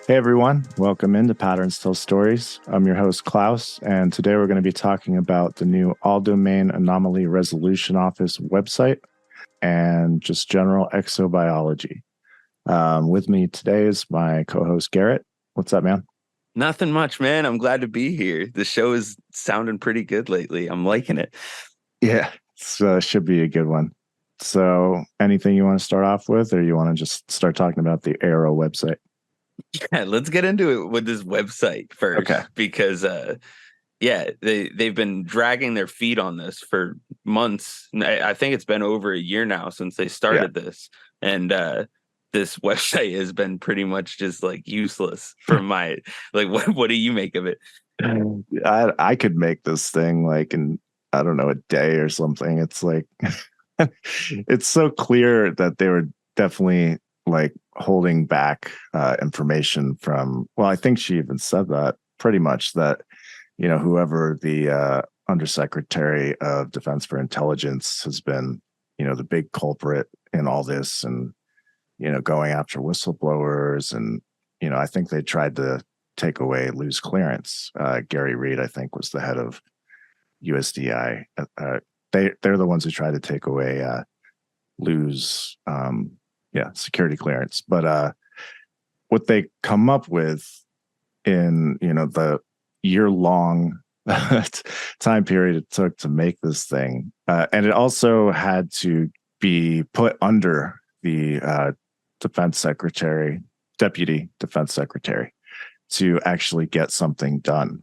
Hey everyone, welcome into Patterns Tell Stories. I'm your host Klaus, and today we're going to be talking about the new All-Domain Anomaly Resolution Office website and just general exobiology. With me today is my co-host Garrett. What's up, man? Nothing much, man. I'm glad to be here. The show is sounding pretty good lately. I'm liking it. Yeah, it should be a good one. So, anything you want to start off with, or you want to just start talking about the AARO website? Yeah, let's get into it with this website first, Okay. because they've been dragging their feet on this for months. I think it's been over a year now since they Yeah. started this, and this website has been pretty much just like useless for my like. What do you make of it? I could make this thing like in, I don't know, a day or something. It's like it's so clear that they were definitely like holding back information from, well, I think she even said that pretty much, that whoever the undersecretary of defense for intelligence has been, the big culprit in all this, and going after whistleblowers. And I think they tried to take away Lou's clearance. Gary Reed, I think, was the head of USDI. They're the ones who tried to take away Lou's security clearance. But what they come up with in the year-long time period it took to make this thing, and it also had to be put under the defense secretary, deputy defense secretary, to actually get something done.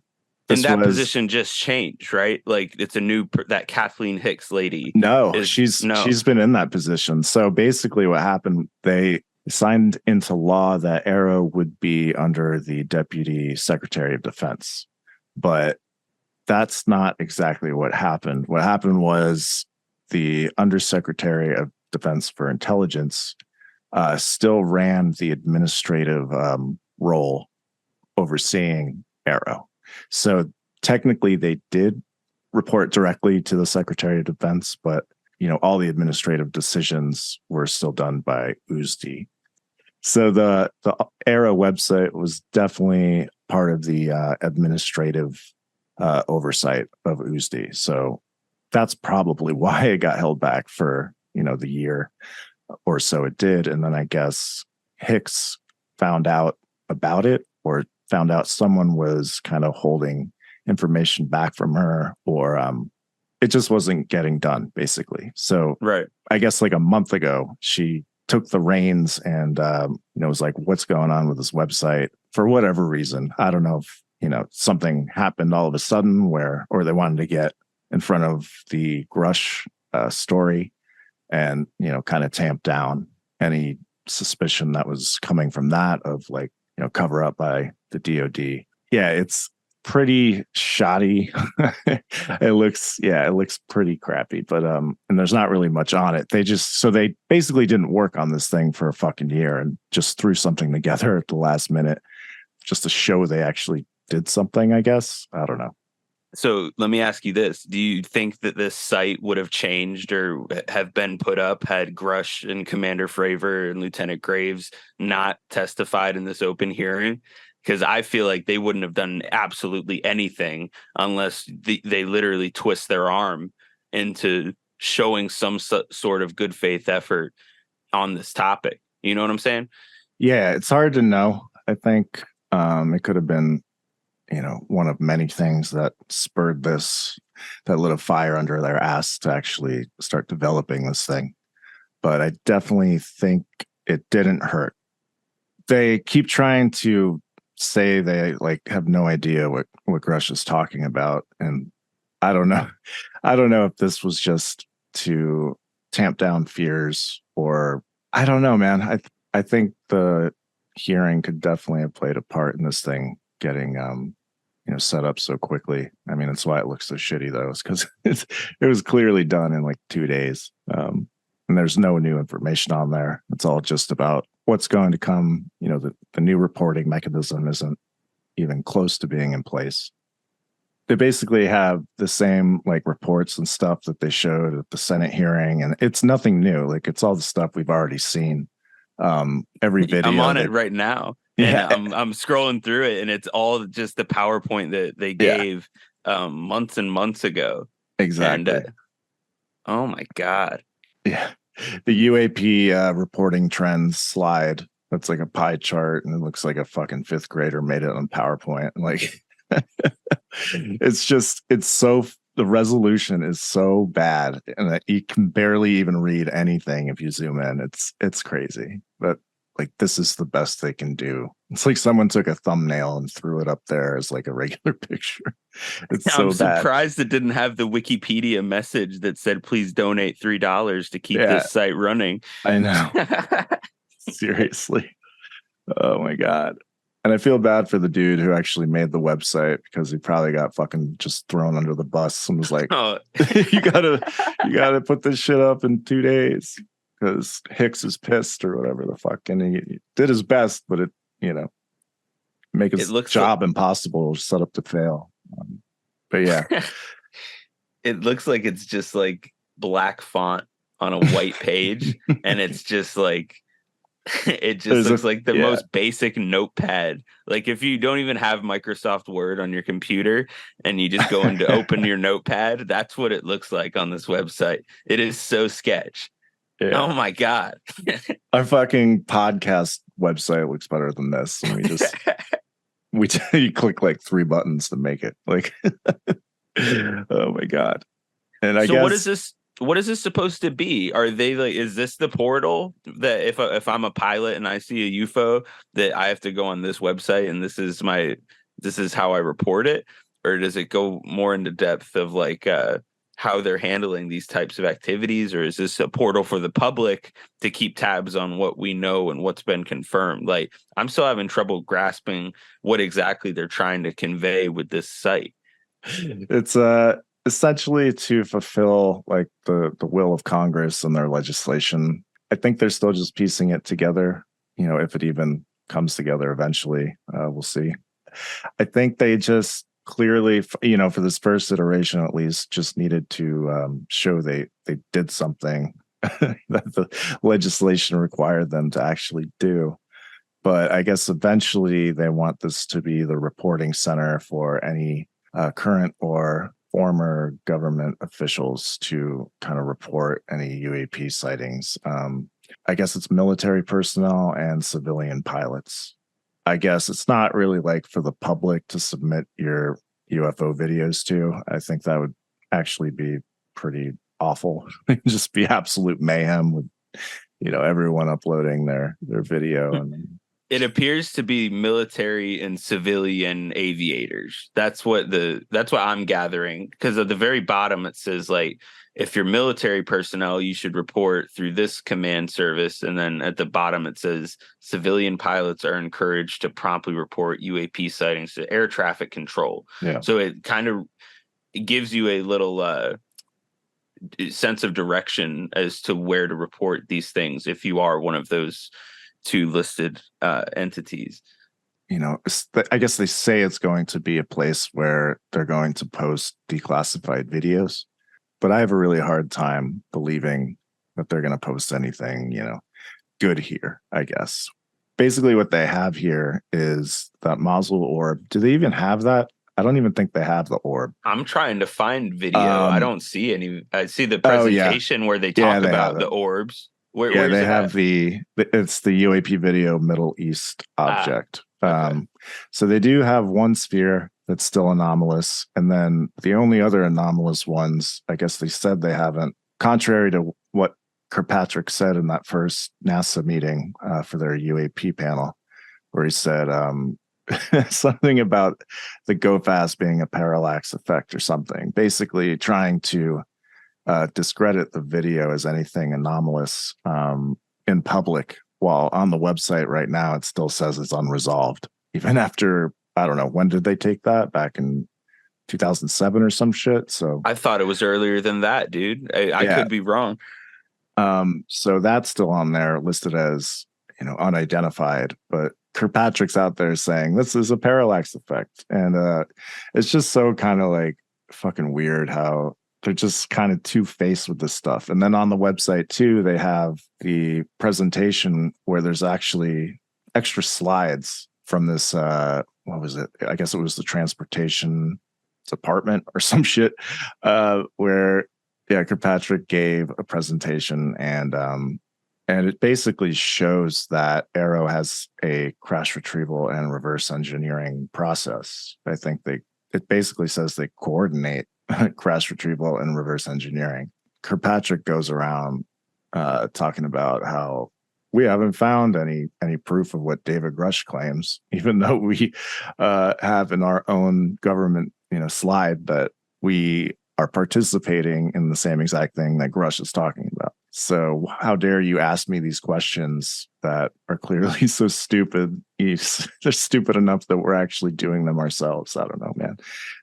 And that position just changed, right? Like it's a new that Kathleen Hicks lady. No, she's been in that position. So basically what happened, they signed into law that AARO would be under the Deputy Secretary of Defense. But that's not exactly what happened. What happened was the Undersecretary of Defense for Intelligence still ran the administrative role overseeing AARO. So technically they did report directly to the Secretary of Defense, but all the administrative decisions were still done by USD. So the AARO website was definitely part of the administrative oversight of USD. So that's probably why it got held back for the year or so it did. And then I guess Hicks found out about it, or found out someone was kind of holding information back from her, or it just wasn't getting done, basically. So right. I guess like a month ago, she took the reins and was like, what's going on with this website? For whatever reason, I don't know if something happened all of a sudden or they wanted to get in front of the Grush story and kind of tamp down any suspicion that was coming from that, of like cover up by the DoD. Yeah, it's pretty shoddy. It looks pretty crappy, but and there's not really much on it. They basically didn't work on this thing for a fucking year and just threw something together at the last minute just to show they actually did something, I guess. I don't know. So let me ask you this. Do you think that this site would have changed or have been put up had Grush and Commander Fravor and Lieutenant Graves not testified in this open hearing? Because I feel like they wouldn't have done absolutely anything unless they literally twist their arm into showing some sort of good faith effort on this topic. You know what I'm saying? Yeah, it's hard to know. I think it could have been one of many things that spurred this, that lit a fire under their ass to actually start developing this thing. But I definitely think it didn't hurt. They keep trying to say they like have no idea what Grush is talking about. And I don't know. I don't know if this was just to tamp down fears, or I don't know, man. I think the hearing could definitely have played a part in this thing getting set up so quickly. I mean, that's why it looks so shitty, though, is because it was clearly done in like 2 days. And there's no new information on there. It's all just about what's going to come. The new reporting mechanism isn't even close to being in place. They basically have the same like reports and stuff that they showed at the Senate hearing, and it's nothing new. Like it's all the stuff we've already seen. Every video. I'm on it right now. and Yeah, I'm scrolling through it, and it's all just the PowerPoint that they yeah, gave months and months ago. And exactly. oh my god, Yeah. The UAP reporting trends slide. That's like a pie chart, and it looks like a fucking fifth grader made it on PowerPoint. Like, it's so, the resolution is so bad, and that you can barely even read anything if you zoom in. It's crazy, but like this is the best they can do. It's like someone took a thumbnail and threw it up there as like a regular picture. It's I'm so bad. surprised it didn't have the Wikipedia message that said, "Please donate $3 to keep Yeah, this site running." I know. Seriously. Oh my god. And I feel bad for the dude who actually made the website, because he probably got fucking just thrown under the bus and was like, Oh, you gotta put this shit up in 2 days because Hicks is pissed or whatever the fuck. And he did his best, but it, make it his looks job impossible, set up to fail. But yeah. it looks like it's just like black font on a white page, and it's just like it just looks like the most basic notepad. Like if you don't even have Microsoft Word on your computer and you just go in to open your notepad, that's what it looks like on this website. It is so sketch. Yeah. Oh my god. Our fucking podcast website looks better than this. And you click like 3 buttons to make it. Like, oh my god. And I guess, what is this supposed to be? Are they like, is this the portal that if I'm a pilot and I see a UFO that I have to go on this website and this is how I report it? Or does it go more into depth of like how they're handling these types of activities? Or is this a portal for the public to keep tabs on what we know and what's been confirmed? Like, I'm still having trouble grasping what exactly they're trying to convey with this site. It's essentially to fulfill like the will of Congress and their legislation. I think they're still just piecing it together, if it even comes together eventually. We'll see. I think they just clearly, for this first iteration at least, just needed to show they did something that the legislation required them to actually do. But I guess eventually they want this to be the reporting center for any current or former government officials to kind of report any UAP sightings. I guess it's military personnel and civilian pilots. I guess it's not really like for the public to submit your UFO videos to. I think that would actually be pretty awful. Just be absolute mayhem with, everyone uploading their video. And it appears to be military and civilian aviators. That's what I'm gathering, because at the very bottom it says like, if you're military personnel, you should report through this command service. And then at the bottom it says civilian pilots are encouraged to promptly report UAP sightings to air traffic control. Yeah. So it kind of gives you a little sense of direction as to where to report these things if you are one of those 2 listed entities. I guess they say it's going to be a place where they're going to post declassified videos, but I have a really hard time believing that they're going to post anything, good here, I guess. Basically what they have here is that Mosul orb. Do they even have that? I don't even think they have the orb. I'm trying to find video. I don't see any. I see the presentation where they talk about the orbs. Where they have it's the UAP video Middle East object. Okay. So they do have one sphere that's still anomalous. And then the only other anomalous ones, I guess they said they haven't, contrary to what Kirkpatrick said in that first NASA meeting for their UAP panel, where he said something about the go fast being a parallax effect or something, basically trying to discredit the video as anything anomalous in public, while on the website right now it still says it's unresolved, even after, I don't know, when did they take that? Back in 2007 or some shit. So I thought it was earlier than that, dude. I could be wrong. So that's still on there listed as, unidentified, but Kirkpatrick's out there saying this is a parallax effect. And it's just so kind of like fucking weird how they're just kind of two-faced with this stuff. And then on the website too, they have the presentation where there's actually extra slides from this what was it? I guess it was the transportation department or some shit, where Kirkpatrick gave a presentation, and it basically shows that AARO has a crash retrieval and reverse engineering process. I think it basically says they coordinate crash retrieval and reverse engineering. Kirkpatrick goes around talking about how we haven't found any proof of what David Grush claims, even though we have in our own government, slide that we are participating in the same exact thing that Grush is talking about. So how dare you ask me these questions that are clearly so stupid? They're stupid enough that we're actually doing them ourselves. I don't know, man.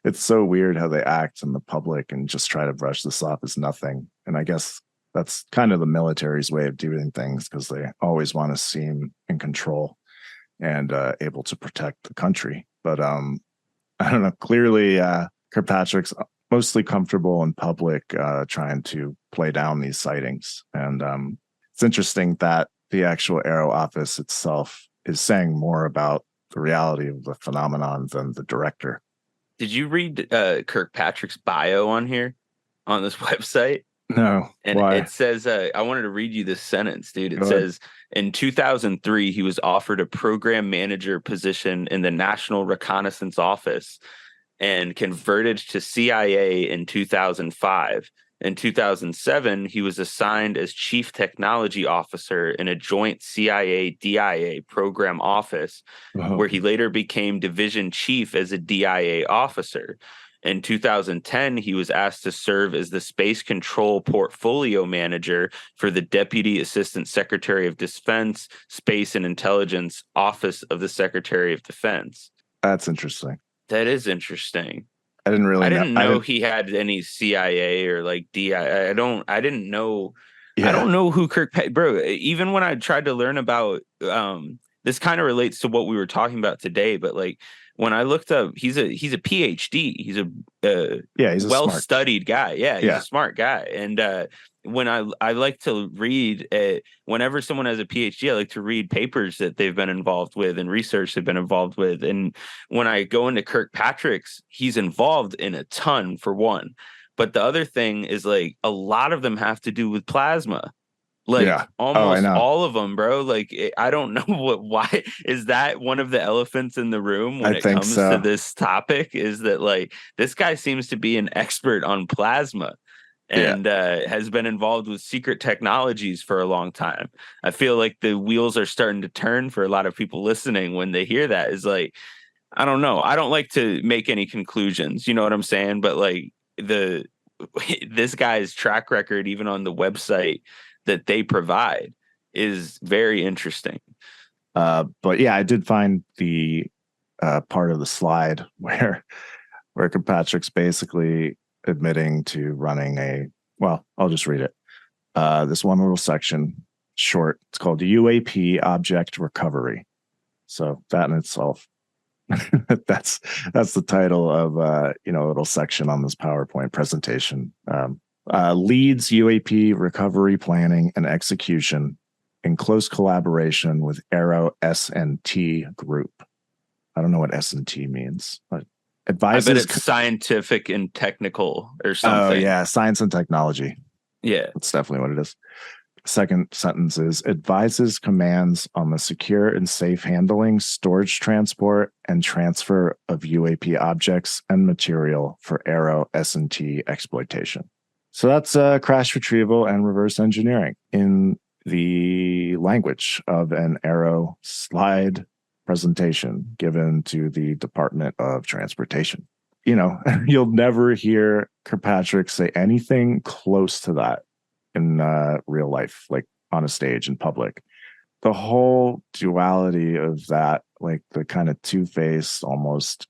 It's so weird how they act in the public and just try to brush this off as nothing. And I guess that's kind of the military's way of doing things, because they always want to seem in control and able to protect the country. But I don't know. Clearly, Kirkpatrick's mostly comfortable in public trying to play down these sightings. And it's interesting that the actual AARO office itself is saying more about the reality of the phenomenon than the director. Did you read Kirkpatrick's bio on here, on this website? No. And why? it says, I wanted to read you this sentence, dude. It says, in 2003, he was offered a program manager position in the National Reconnaissance Office and converted to CIA in 2005. In 2007, he was assigned as Chief Technology Officer in a joint CIA-DIA program office, where he later became Division Chief as a DIA officer. In 2010, he was asked to serve as the Space Control Portfolio Manager for the Deputy Assistant Secretary of Defense, Space and Intelligence Office of the Secretary of Defense. That's interesting. That is interesting. I didn't know he had any CIA or like DI. I didn't know. Yeah. I don't know who bro. Even when I tried to learn about this, kind of relates to what we were talking about today. But like when I looked up, he's a PhD. He's a well-studied guy. Yeah, he's a smart guy. And when I like to read, whenever someone has a PhD, I like to read papers that they've been involved with and research they've been involved with. And when I go into Kirkpatrick's, he's involved in a ton, for one. But the other thing is, like, a lot of them have to do with plasma. Like almost all of them, bro. Like, I don't know why is that one of the elephants in the room when it comes to this topic, is that like this guy seems to be an expert on plasma and has been involved with secret technologies for a long time. I feel like the wheels are starting to turn for a lot of people listening when they hear that. Is like, I don't know. I don't like to make any conclusions. You know what I'm saying? But like this guy's track record, even on the website that they provide, is very interesting. But yeah, I did find the part of the slide where Kirkpatrick's basically admitting to running I'll just read it. This one little section, short, it's called UAP Object Recovery. So that in itself, that's the title of a little section on this PowerPoint presentation. Leads UAP recovery planning and execution in close collaboration with AARO S&T Group. I don't know what S&T means, but advises. I bet it's scientific and technical or something. Oh yeah, science and technology. Yeah, that's definitely what it is. Second sentence is advises commands on the secure and safe handling, storage, transport, and transfer of UAP objects and material for AARO S&T exploitation. So that's crash retrieval and reverse engineering in the language of an AARO slide presentation given to the Department of Transportation. You'll never hear Kirkpatrick say anything close to that in real life, like on a stage in public. The whole duality of that, like the kind of two-faced almost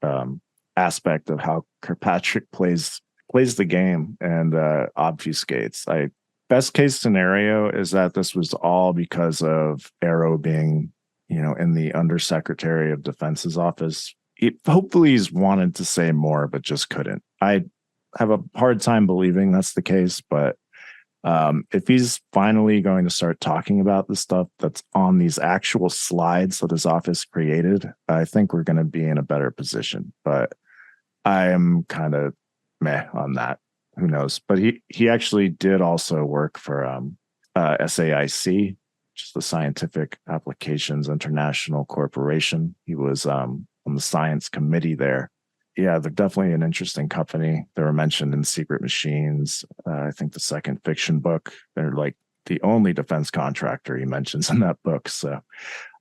aspect of how Kirkpatrick plays the game and obfuscates. Best case scenario is that this was all because of AARO being, in the Undersecretary of Defense's office. Hopefully he's wanted to say more, but just couldn't. I have a hard time believing that's the case, but If he's finally going to start talking about the stuff that's on these actual slides that his office created, I think we're going to be in a better position. But I am kind of meh on that. Who knows? But he actually did also work for SAIC, which is the Scientific Applications International Corporation. He was on the science committee there. Yeah, they're definitely an interesting company. They were mentioned in Secret Machines. I think the second fiction book. They're like the only defense contractor he mentions in that book. So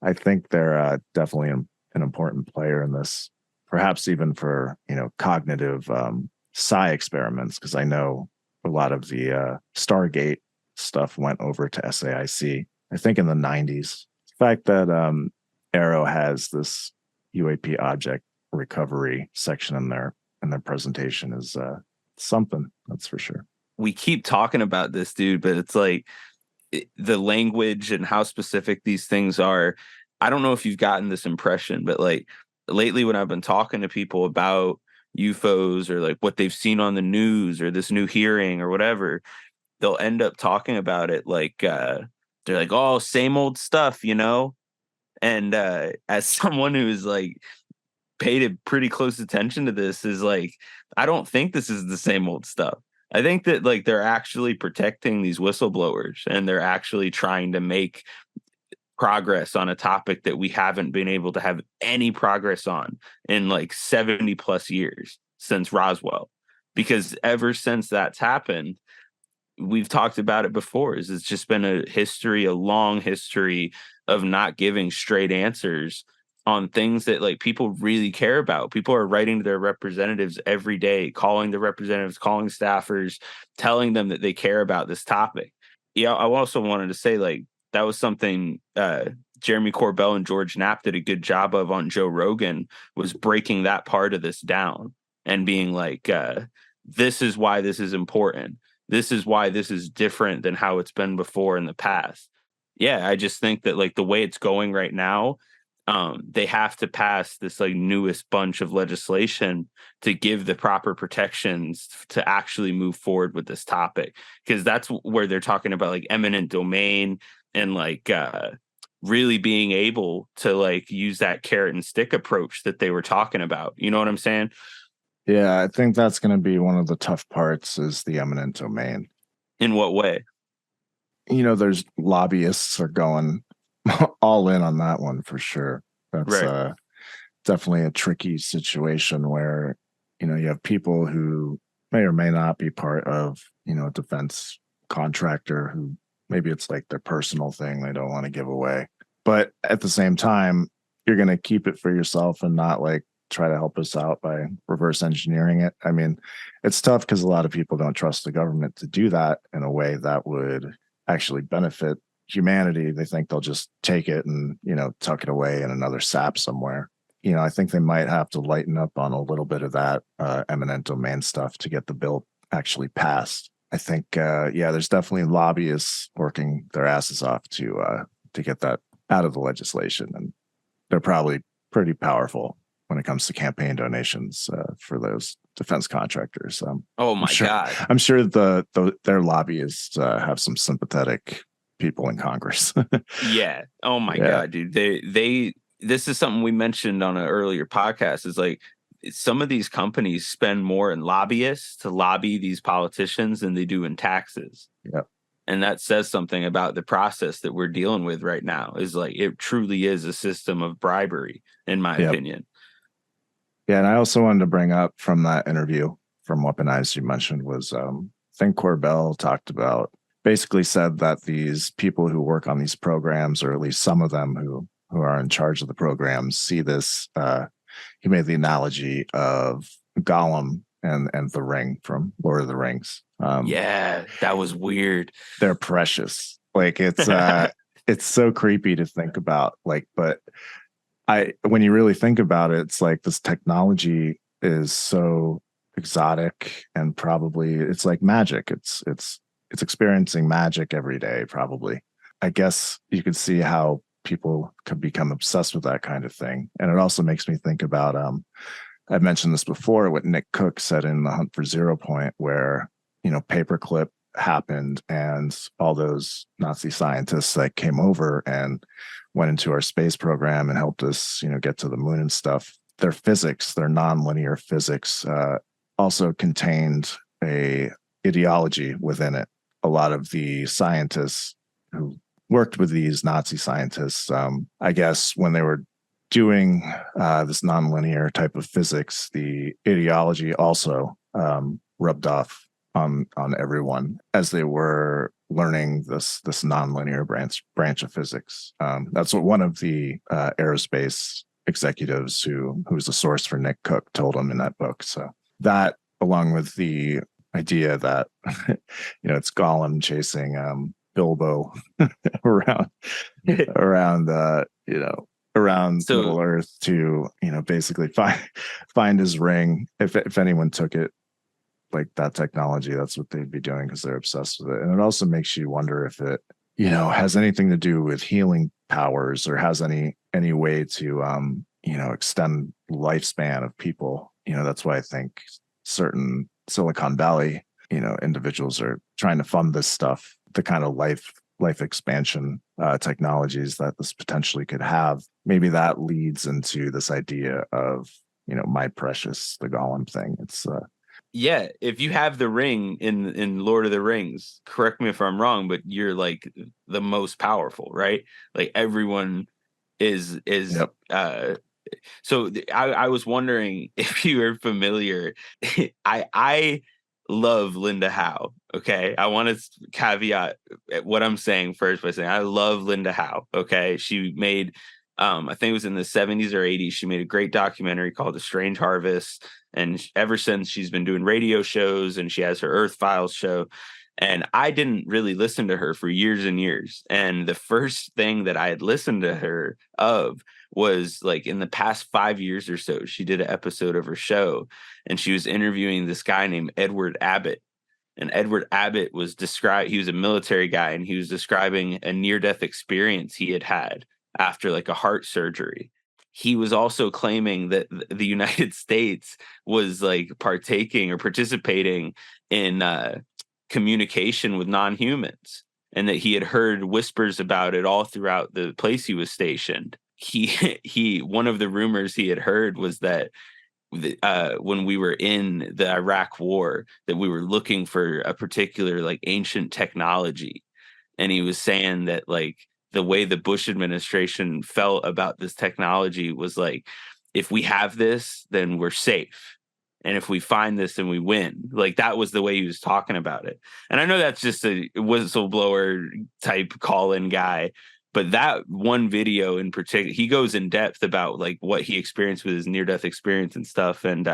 I think they're definitely an important player in this, perhaps even for, cognitive psi experiments, because I know a lot of the Stargate stuff went over to SAIC, I think in the 90s. The fact that AARO has this UAP object recovery section in their presentation is something, that's for sure. We keep talking about this, dude, but it's like the language and how specific these things are. I don't know if you've gotten this impression, but like lately when I've been talking to people about UFOs or like what they've seen on the news or this new hearing or whatever, they'll end up talking about it like they're like, oh, same old stuff, And as someone who's like paid a pretty close attention to this, is like, I don't think this is the same old stuff. I think that like they're actually protecting these whistleblowers and they're actually trying to make progress on a topic that we haven't been able to have any progress on in like 70 plus years since Roswell. Because ever since that's happened, we've talked about it before, is it's just been a long history of not giving straight answers on things that like people really care about. People are writing to their representatives every day, calling the representatives, calling staffers, telling them that they care about this topic. Yeah, I also wanted to say like that was something Jeremy Corbell and George Knapp did a good job of on Joe Rogan, was breaking that part of this down and being like, this is why this is important. This is why this is different than how it's been before in the past. Yeah, I just think that like the way it's going right now, they have to pass this like newest bunch of legislation to give the proper protections to actually move forward with this topic, because that's where they're talking about like eminent domain and like really being able to like use that carrot and stick approach that they were talking about. You know what I'm saying? Yeah, I think that's going to be one of the tough parts, is the eminent domain. In what way? There's lobbyists are going all in on that one for sure. That's Right. Definitely a tricky situation where, you have people who may or may not be part of, a defense contractor who maybe it's like their personal thing they don't want to give away. But at the same time, you're going to keep it for yourself and not like try to help us out by reverse engineering it. I mean, it's tough because a lot of people don't trust the government to do that in a way that would actually benefit humanity. They think they'll just take it and, tuck it away in another SAP somewhere. I think they might have to lighten up on a little bit of that eminent domain stuff to get the bill actually passed. I think, there's definitely lobbyists working their asses off to get that out of the legislation, and they're probably pretty powerful when it comes to campaign donations for those defense contractors. Oh my God. I'm sure their lobbyists have some sympathetic people in Congress. Yeah. Oh my God, dude. This is something we mentioned on an earlier podcast, is like some of these companies spend more in lobbyists to lobby these politicians than they do in taxes. Yeah. And that says something about the process that we're dealing with right now, is like it truly is a system of bribery, in my opinion. Yeah. And I also wanted to bring up from that interview from Weaponized you mentioned was I think Corbell talked about, basically said that these people who work on these programs, or at least some of them who are in charge of the programs, see this. He made the analogy of Gollum and the ring from Lord of the Rings. Yeah, that was weird. They're precious. Like it's it's so creepy to think about. Like, but when you really think about it, it's like this technology is so exotic, and probably it's like magic. It's experiencing magic every day, probably. I guess you could see how people could become obsessed with that kind of thing. And it also makes me think about I've mentioned this before, what Nick Cook said in The Hunt for Zero Point, where Paperclip happened and all those Nazi scientists that came over and went into our space program and helped us, get to the moon and stuff, their physics, their nonlinear physics, also contained a ideology within it. A lot of the scientists who worked with these Nazi scientists, I guess when they were doing this nonlinear type of physics, the ideology also rubbed off on everyone as they were learning this nonlinear branch of physics. That's what one of the aerospace executives who's the source for Nick Cook told him in that book. So that, along with the idea that it's Gollum chasing Bilbo around around Middle Earth to basically find his ring. If anyone took it like that technology, that's what they'd be doing because they're obsessed with it. And it also makes you wonder if it has anything to do with healing powers or has any way to extend lifespan of people. That's why I think certain Silicon Valley individuals are trying to fund this stuff, the kind of life expansion technologies that this potentially could have. Maybe that leads into this idea of my precious, the Gollum thing. It's yeah, if you have the ring in Lord of the Rings, correct me if I'm wrong, but you're like the most powerful, right? Like everyone is yep. So I was wondering if you are familiar. I love Linda Howe. Okay, I want to caveat what I'm saying first by saying I love Linda Howe. Okay, she made I think it was in the 70s or 80s. She made a great documentary called The Strange Harvest, and ever since she's been doing radio shows, and she has her Earth Files show. And I didn't really listen to her for years and years. And the first thing that I had listened to her of was like in the past 5 years or so, she did an episode of her show and she was interviewing this guy named Edward Abbott. And Edward Abbott he was a military guy, and he was describing a near-death experience he had after like a heart surgery. He was also claiming that the United States was like participating in communication with non-humans, and that he had heard whispers about it all throughout the place he was stationed. He one of the rumors he had heard was that when we were in the Iraq war, that we were looking for a particular like ancient technology. And he was saying that like the way the Bush administration felt about this technology was like, if we have this, then we're safe. And if we find this, then we win. Like that was the way he was talking about it. And I know that's just a whistleblower type call-in guy, but that one video in particular, he goes in depth about like what he experienced with his near-death experience and stuff. And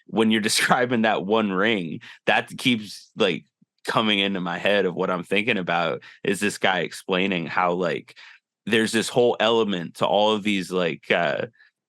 when you're describing that one ring, that keeps like coming into my head of what I'm thinking about is this guy explaining how like there's this whole element to all of these like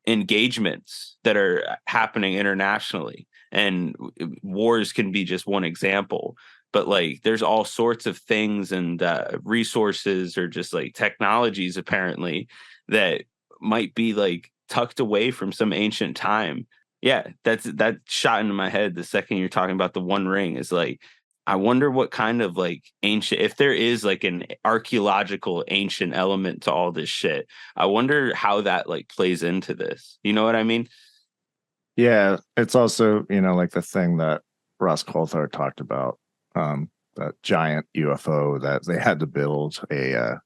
engagements that are happening internationally, and wars can be just one example, but like there's all sorts of things and resources or just like technologies apparently that might be like tucked away from some ancient time. Yeah, that shot into my head the second you're talking about the One Ring. Is like, I wonder what kind of like ancient, if there is like an archaeological ancient element to all this shit, I wonder how that like plays into this. You know what I mean? Yeah, it's also, like the thing that Ross Coulthard talked about, that giant UFO that they had to build a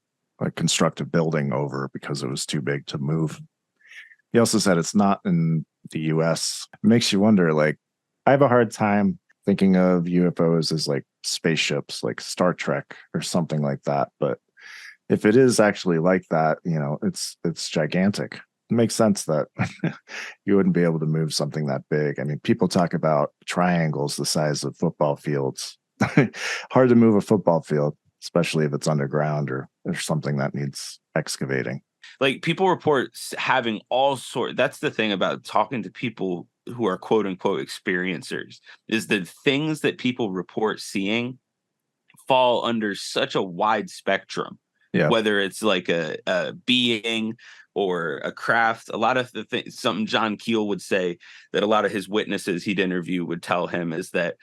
construct a building over because it was too big to move. He also said it's not in the US. It makes you wonder, like, I have a hard time thinking of UFOs as like spaceships, like Star Trek or something like that. But if it is actually like that, it's gigantic. It makes sense that you wouldn't be able to move something that big. I mean, people talk about triangles the size of football fields. Hard to move a football field, especially if it's underground or something that needs excavating. Like people report having all sorts. That's the thing about talking to people who are quote unquote experiencers, is the things that people report seeing fall under such a wide spectrum. Yeah. Whether it's like a being or a craft. A lot of the things, something John Keel would say that a lot of his witnesses he'd interview would tell him is that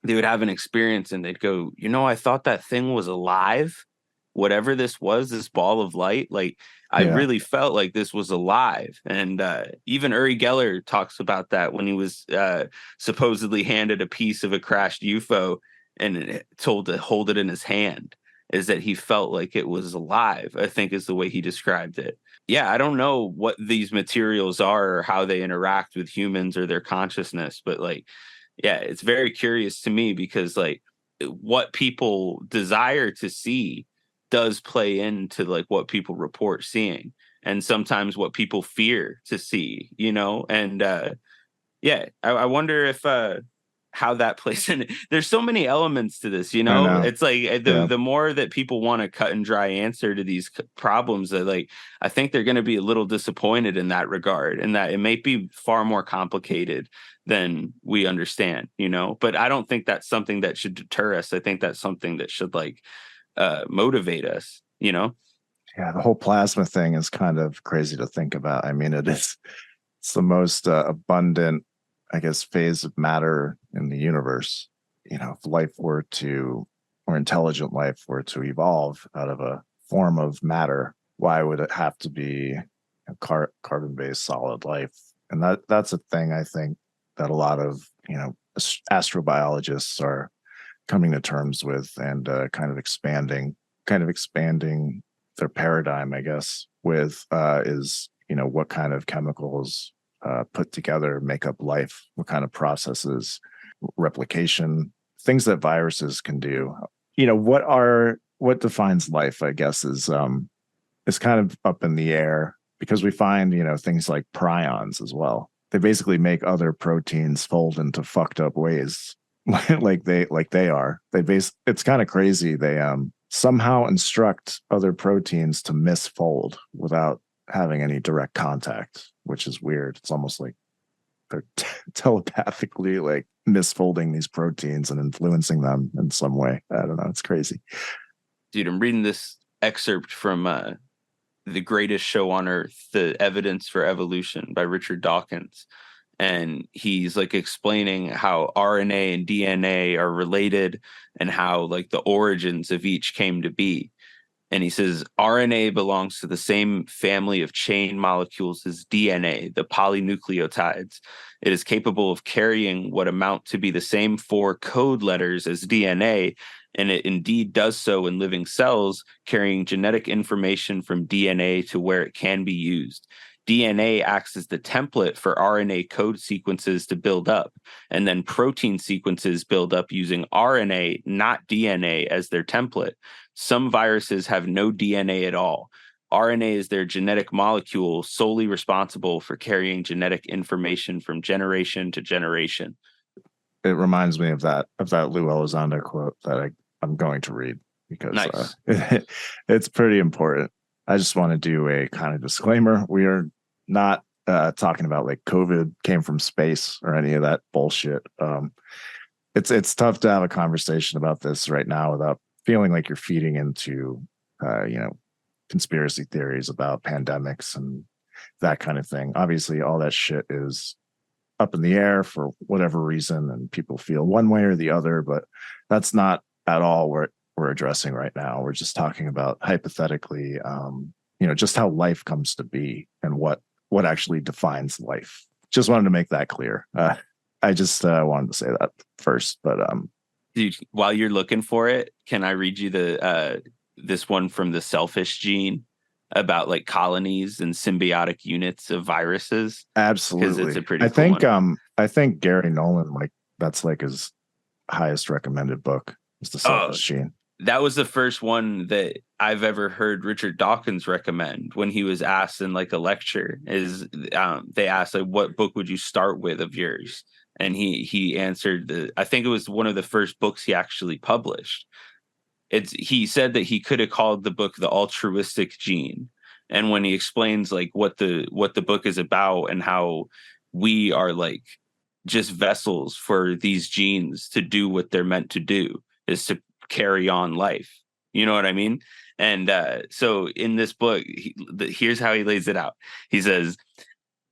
they would have an experience and they'd go, I thought that thing was alive. Whatever this was, this ball of light, like I Yeah. really felt like this was alive. And even Uri Geller talks about that when he was supposedly handed a piece of a crashed UFO and told to hold it in his hand, is that he felt like it was alive, I think is the way he described it. Yeah, I don't know what these materials are or how they interact with humans or their consciousness, but like, yeah, it's very curious to me because like what people desire to see does play into like what people report seeing, and sometimes what people fear to see, and yeah, I wonder if how that plays in. There's so many elements to this, I know. it's like the Yeah. the more that people want a cut and dry answer to these problems, that like I think they're going to be a little disappointed in that regard, and that it may be far more complicated than we understand, but I don't think that's something that should deter us. I think that's something that should like motivate us. Yeah. The whole plasma thing is kind of crazy to think about. I mean, it's the most abundant, I guess, phase of matter in the universe. If life were to, or intelligent life were to evolve out of a form of matter, why would it have to be a carbon-based solid life? And that's a thing I think that a lot of astrobiologists are coming to terms with, and kind of expanding their paradigm, I guess, with is what kind of chemicals put together make up life, what kind of processes, replication, things that viruses can do. What defines life, I guess, is kind of up in the air, because we find things like prions as well. They basically make other proteins fold into fucked up ways, like they are. It's kind of crazy. They somehow instruct other proteins to misfold without having any direct contact, which is weird. It's almost like they're telepathically like misfolding these proteins and influencing them in some way. I don't know. It's crazy. Dude, I'm reading this excerpt from The Greatest Show on Earth, The Evidence for Evolution by Richard Dawkins. And he's like explaining how RNA and DNA are related and how like the origins of each came to be. And he says RNA belongs to the same family of chain molecules as DNA, the polynucleotides. It is capable of carrying what amount to be the same four code letters as DNA, and it indeed does so in living cells, carrying genetic information from DNA to where it can be used. DNA acts as the template for RNA code sequences to build up, and then protein sequences build up using RNA, not DNA, as their template. Some viruses have no DNA at all. RNA is their genetic molecule solely responsible for carrying genetic information from generation to generation. It reminds me of that Lou Elizondo quote that I'm going to read, because Nice. it's pretty important. I just want to do a kind of disclaimer. We are not talking about like COVID came from space or any of that bullshit. It's tough to have a conversation about this right now without feeling like you're feeding into conspiracy theories about pandemics and that kind of thing. Obviously, all that shit is up in the air for whatever reason, and people feel one way or the other, but that's not at all what we're addressing right now. We're just talking about hypothetically, just how life comes to be and what actually defines life. Just wanted to make that clear. I just wanted to say that first, but Dude, while you're looking for it, can I read you the this one from The Selfish Gene about like colonies and symbiotic units of viruses? absolutely. Because it's a pretty cool one. I think Gary Nolan, like, that's like his highest recommended book, is The Selfish Gene. That was the first one that I've ever heard Richard Dawkins recommend when he was asked in like a lecture. They asked like, what book would you start with of yours? And he answered I think it was one of the first books he actually published. He said that he could have called the book The Altruistic Gene. And when he explains like what the book is about and how we are like just vessels for these genes to do what they're meant to do, is to carry on life. You know what I mean? And so in this book, here's how he lays it out. He says,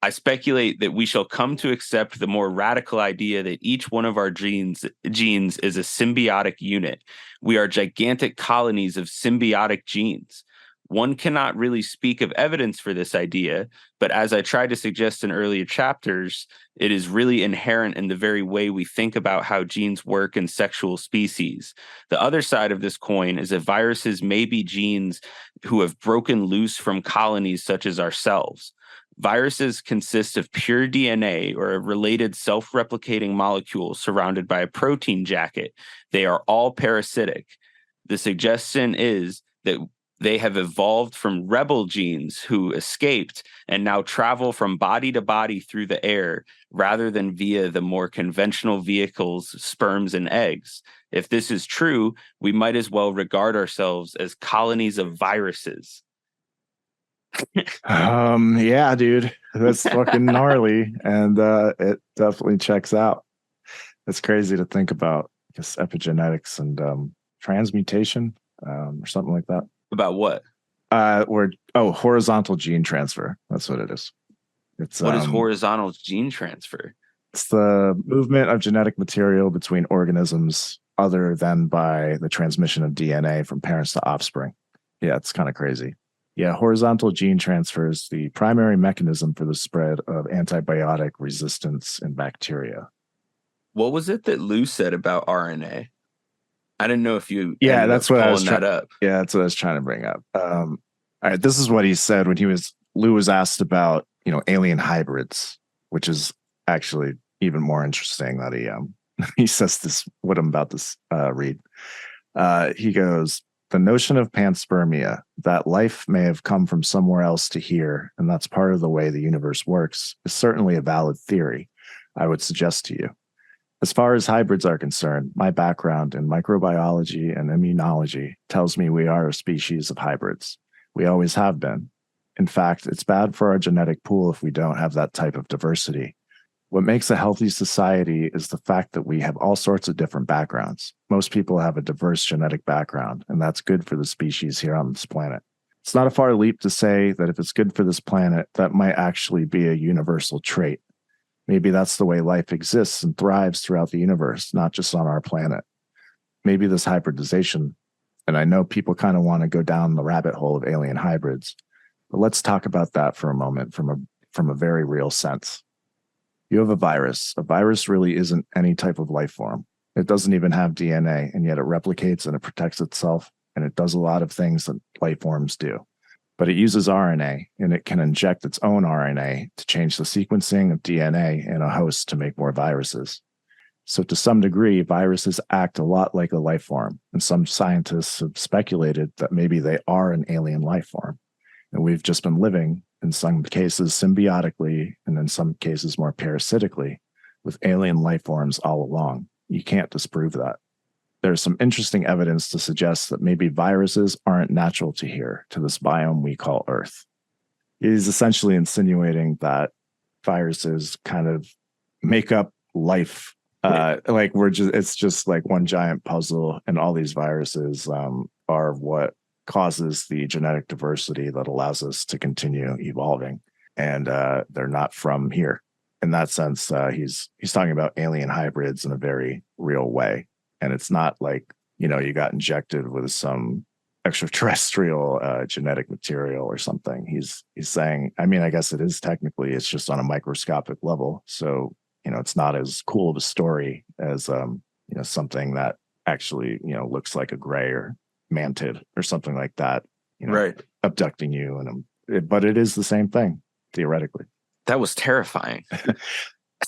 I speculate that we shall come to accept the more radical idea that each one of our genes is a symbiotic unit. We are gigantic colonies of symbiotic genes. One cannot really speak of evidence for this idea, but as I tried to suggest in earlier chapters, it is really inherent in the very way we think about how genes work in sexual species. The other side of this coin is that viruses may be genes who have broken loose from colonies such as ourselves. Viruses consist of pure DNA or a related self-replicating molecule surrounded by a protein jacket. They are all parasitic. The suggestion is that they have evolved from rebel genes who escaped and now travel from body to body through the air rather than via the more conventional vehicles, sperms and eggs. If this is true, we might as well regard ourselves as colonies of viruses. Yeah, dude, that's fucking gnarly, and it definitely checks out. It's crazy to think about, I guess, epigenetics and transmutation, or something like that. About what? Horizontal gene transfer. That's what it is. It's what is horizontal gene transfer? It's the movement of genetic material between organisms other than by the transmission of DNA from parents to offspring. Yeah, it's kind of crazy. Yeah, horizontal gene transfer is the primary mechanism for the spread of antibiotic resistance in bacteria. What was it that Lou said about RNA? I didn't know if you. Yeah, that's what I was trying up. Yeah, that's what I was trying to bring up. All right, this is what he said when Lou was asked about, alien hybrids, which is actually even more interesting that he says this. What I'm about to read. He goes, the notion of panspermia, that life may have come from somewhere else to here, and that's part of the way the universe works, is certainly a valid theory, I would suggest to you. As far as hybrids are concerned, my background in microbiology and immunology tells me we are a species of hybrids. We always have been. In fact, it's bad for our genetic pool if we don't have that type of diversity. What makes a healthy society is the fact that we have all sorts of different backgrounds. Most people have a diverse genetic background, and that's good for the species here on this planet. It's not a far leap to say that if it's good for this planet, that might actually be a universal trait. Maybe that's the way life exists and thrives throughout the universe, not just on our planet. Maybe this hybridization, and I know people kind of want to go down the rabbit hole of alien hybrids, but let's talk about that for a moment from a very real sense. You have a virus. A virus really isn't any type of life form. It doesn't even have DNA, and yet it replicates and it protects itself, and it does a lot of things that life forms do. But it uses RNA, and it can inject its own RNA to change the sequencing of DNA in a host to make more viruses. So to some degree, viruses act a lot like a life form, and some scientists have speculated that maybe they are an alien life form. And we've just been living, in some cases symbiotically, and in some cases more parasitically, with alien life forms all along. You can't disprove that. There's some interesting evidence to suggest that maybe viruses aren't natural to here, to this biome we call Earth. He's essentially insinuating that viruses kind of make up life. It's just like one giant puzzle, and all these viruses are what causes the genetic diversity that allows us to continue evolving. And they're not from here. In that sense, he's talking about alien hybrids in a very real way. And it's not like, you got injected with some extraterrestrial genetic material or something. He's saying, I mean, I guess it is technically, it's just on a microscopic level. So, it's not as cool of a story as, something that actually, looks like a gray or mantid or something like that, right, abducting you. But it is the same thing, theoretically. That was terrifying.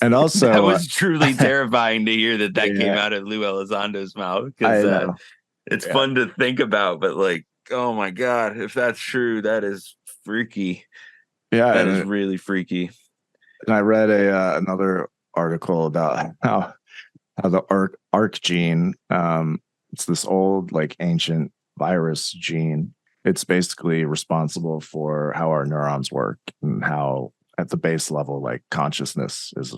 And also, that was truly terrifying to hear that came out of Lou Elizondo's mouth, because it's fun to think about, but like, oh my God, if that's true, that is freaky. Yeah, that is really freaky. And I read another article about how the ARC gene, it's this old, like, ancient virus gene. It's basically responsible for how our neurons work and how, at the base level, like, consciousness is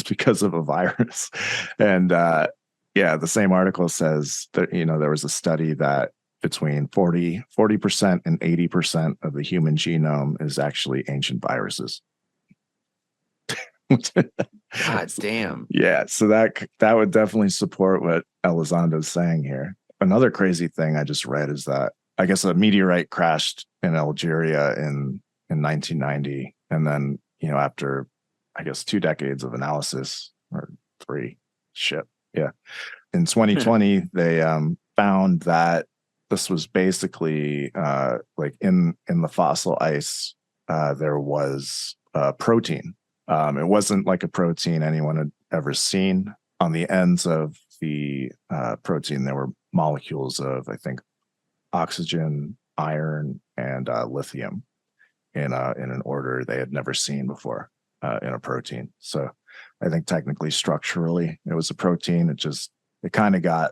because of a virus. And the same article says that, there was a study that between 40% and 80% of the human genome is actually ancient viruses. God damn. Yeah, so that would definitely support what Elizondo's saying here. Another crazy thing I just read is that I guess a meteorite crashed in Algeria in 1990, and then after I guess 2 decades of analysis, or three, shit, yeah, in 2020 they found that this was basically like in the fossil ice there was protein. It wasn't like a protein anyone had ever seen. On the ends of the protein, there were molecules of, I think, oxygen, iron, and lithium in an order they had never seen before in a protein. So I think technically, structurally, it was a protein. It kind of got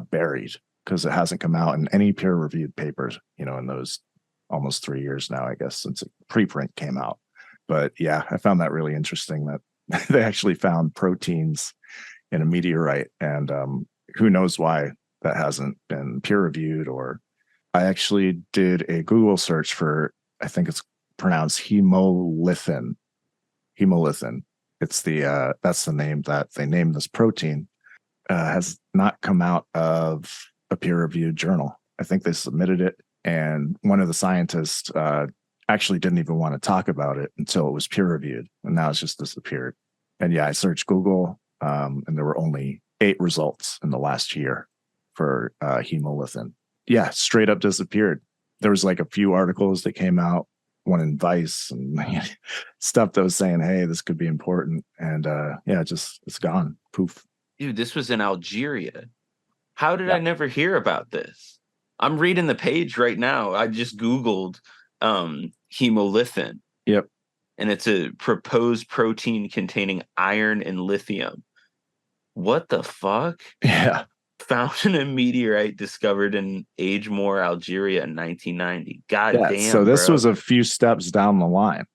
buried because it hasn't come out in any peer-reviewed papers, in those almost 3 years now, I guess, since preprint came out. But yeah, I found that really interesting that they actually found proteins in a meteorite, and who knows why that hasn't been peer reviewed. Or I actually did a Google search for, I think it's pronounced hemolythin. Hemolythin. It's that's the name that they named this protein. Has not come out of a peer reviewed journal. I think they submitted it, and one of the scientists actually didn't even want to talk about it until it was peer reviewed, and now it's just disappeared. And yeah, I searched Google, and there were only 8 results in the last year for hemolythin. Yeah, straight up disappeared. There was like a few articles that came out, one in Vice and stuff that was saying, hey, this could be important. And yeah, it's gone. Poof. Dude, this was in Algeria. How did I never hear about this? I'm reading the page right now. I just Googled hemolythin. Yep. And it's a proposed protein containing iron and lithium. What the fuck? Yeah. Found in a meteorite discovered in Agemore, Algeria in 1990. God damn. So this was a few steps down the line,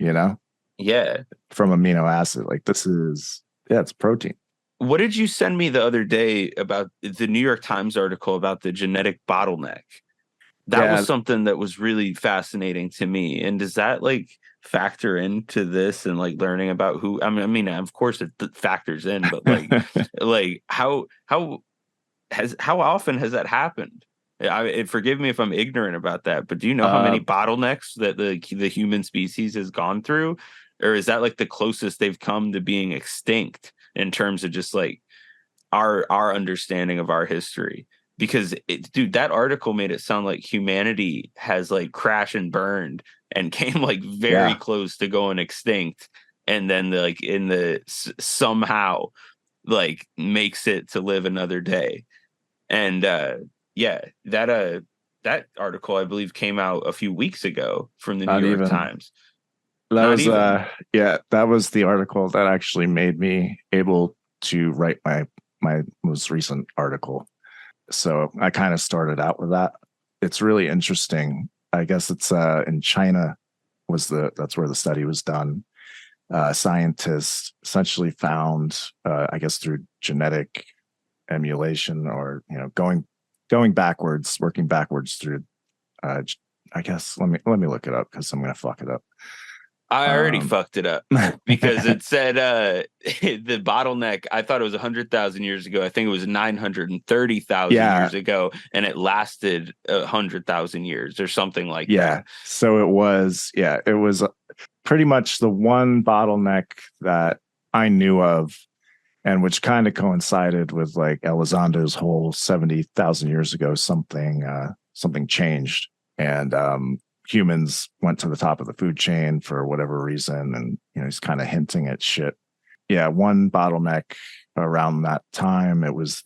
Yeah. From amino acid. Like it's protein. What did you send me the other day about the New York Times article about the genetic bottleneck? That was something that was really fascinating to me. And does that like factor into this and like learning about who? I mean, of course it factors in, but like, like how often has that happened? Forgive me if I'm ignorant about that, but do you know how many bottlenecks that the human species has gone through, or is that like the closest they've come to being extinct in terms of just like our understanding of our history? Because dude, that article made it sound like humanity has like crashed and burned and came like very close to going extinct, and then somehow like makes it to live another day. And that article I believe came out a few weeks ago from the New York Times. That was the article that actually made me able to write my most recent article. So I kind of started out with that. It's really interesting. I guess it's in China that's where the study was done. Scientists essentially found, I guess through genetic emulation, or going backwards, working backwards through. I guess let me look it up because I'm gonna fuck it up. I already fucked it up because it said the bottleneck. I thought it was 100,000 years ago. I think it was 930,000 years ago, and it lasted 100,000 years or something like that. So it was pretty much the one bottleneck that I knew of, and which kind of coincided with like Elizondo's whole 70,000 years ago something changed, and humans went to the top of the food chain for whatever reason, and he's kind of hinting at shit. One bottleneck around that time, it was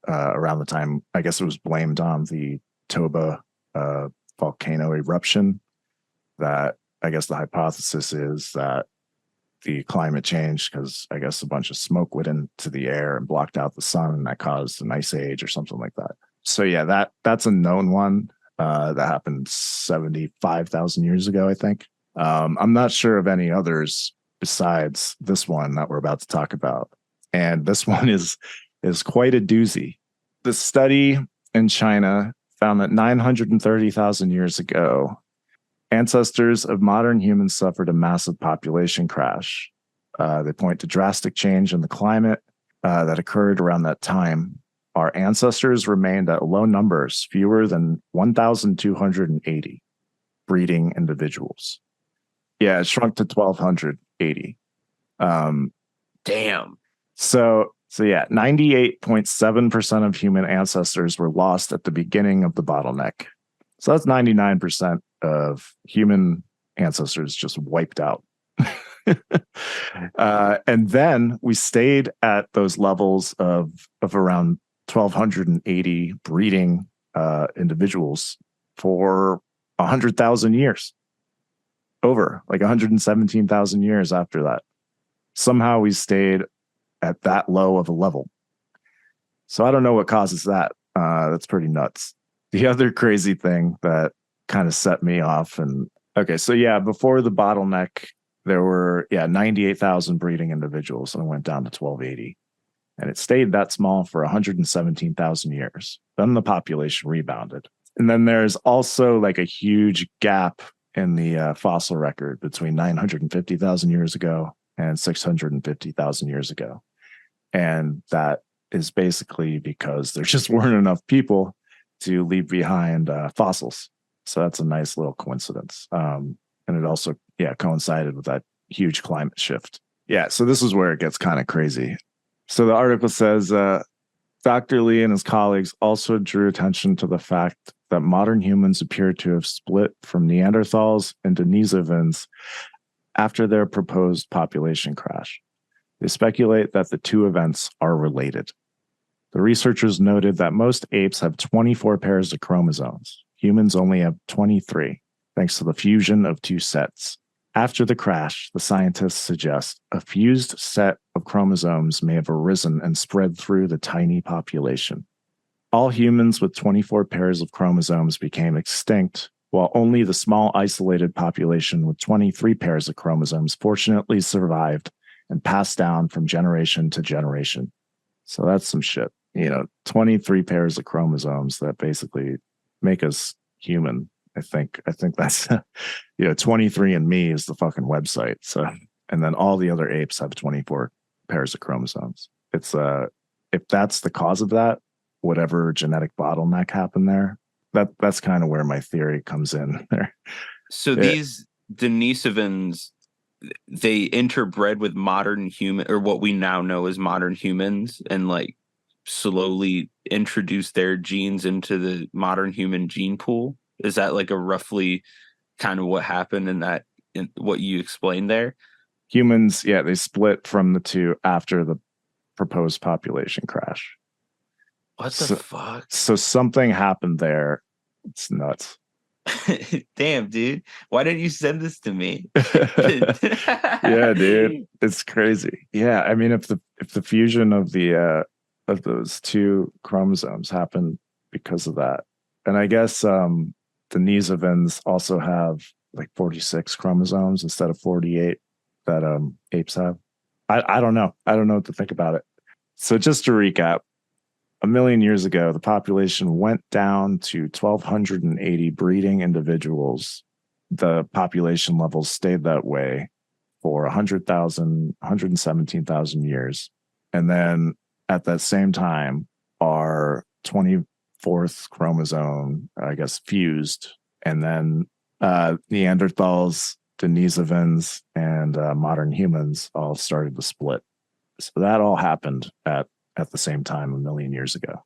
around the time, I guess it was blamed on the Toba volcano eruption, that I guess the hypothesis is that the climate changed because I guess a bunch of smoke went into the air and blocked out the sun, and that caused an ice age or something like that. So that's a known one. That happened 75,000 years ago, I think. I'm not sure of any others besides this one that we're about to talk about. And this one is quite a doozy. The study in China found that 930,000 years ago, ancestors of modern humans suffered a massive population crash. They point to drastic change in the climate that occurred around that time. Our ancestors remained at low numbers, fewer than 1,280 breeding individuals. Yeah, it shrunk to 1,280. Damn. So yeah, 98.7% of human ancestors were lost at the beginning of the bottleneck. So that's 99% of human ancestors just wiped out. And then we stayed at those levels of around 1,280 breeding individuals for 100,000 years, over like 117,000 years after that. Somehow we stayed at that low of a level. So I don't know what causes that. That's pretty nuts. The other crazy thing that kind of set me off, and okay, so yeah, before the bottleneck, there were 98,000 breeding individuals, and it went down to 1,280, and it stayed that small for 117,000 years. Then the population rebounded, and then there's also like a huge gap in the fossil record between 950,000 years ago and 650,000 years ago, and that is basically because there just weren't enough people to leave behind fossils. So that's a nice little coincidence. And it also, coincided with that huge climate shift. Yeah, so this is where it gets kind of crazy. So the article says, Dr. Lee and his colleagues also drew attention to the fact that modern humans appear to have split from Neanderthals and Denisovans after their proposed population crash. They speculate that the two events are related. The researchers noted that most apes have 24 pairs of chromosomes. Humans only have 23, thanks to the fusion of two sets. After the crash, the scientists suggest a fused set of chromosomes may have arisen and spread through the tiny population. All humans with 24 pairs of chromosomes became extinct, while only the small isolated population with 23 pairs of chromosomes fortunately survived and passed down from generation to generation. So that's some shit. 23 pairs of chromosomes that basically make us human. I think that's 23andMe is the fucking website. So, and then all the other apes have 24 pairs of chromosomes. It's if that's the cause of that, whatever genetic bottleneck happened there, that's kind of where my theory comes in there. So these Denisovans, they interbred with modern human, or what we now know as modern humans, and like slowly introduce their genes into the modern human gene pool. Is that like a roughly kind of what happened in what you explained there? Humans, they split from the two after the proposed population crash. What the fuck? So something happened there. It's nuts. Damn, dude. Why didn't you send this to me? Yeah, dude. It's crazy. Yeah. I mean, if the fusion of the of those two chromosomes happened because of that. And I guess the Denisovans also have like 46 chromosomes instead of 48 that apes have. I don't know. I don't know what to think about it. So just to recap, 1 million years ago, the population went down to 1,280 breeding individuals. The population levels stayed that way for 100,000, 117,000 years. And then at that same time, our 24th chromosome, I guess, fused. And then Neanderthals, Denisovans, and modern humans all started to split. So that all happened at the same time 1 million years ago.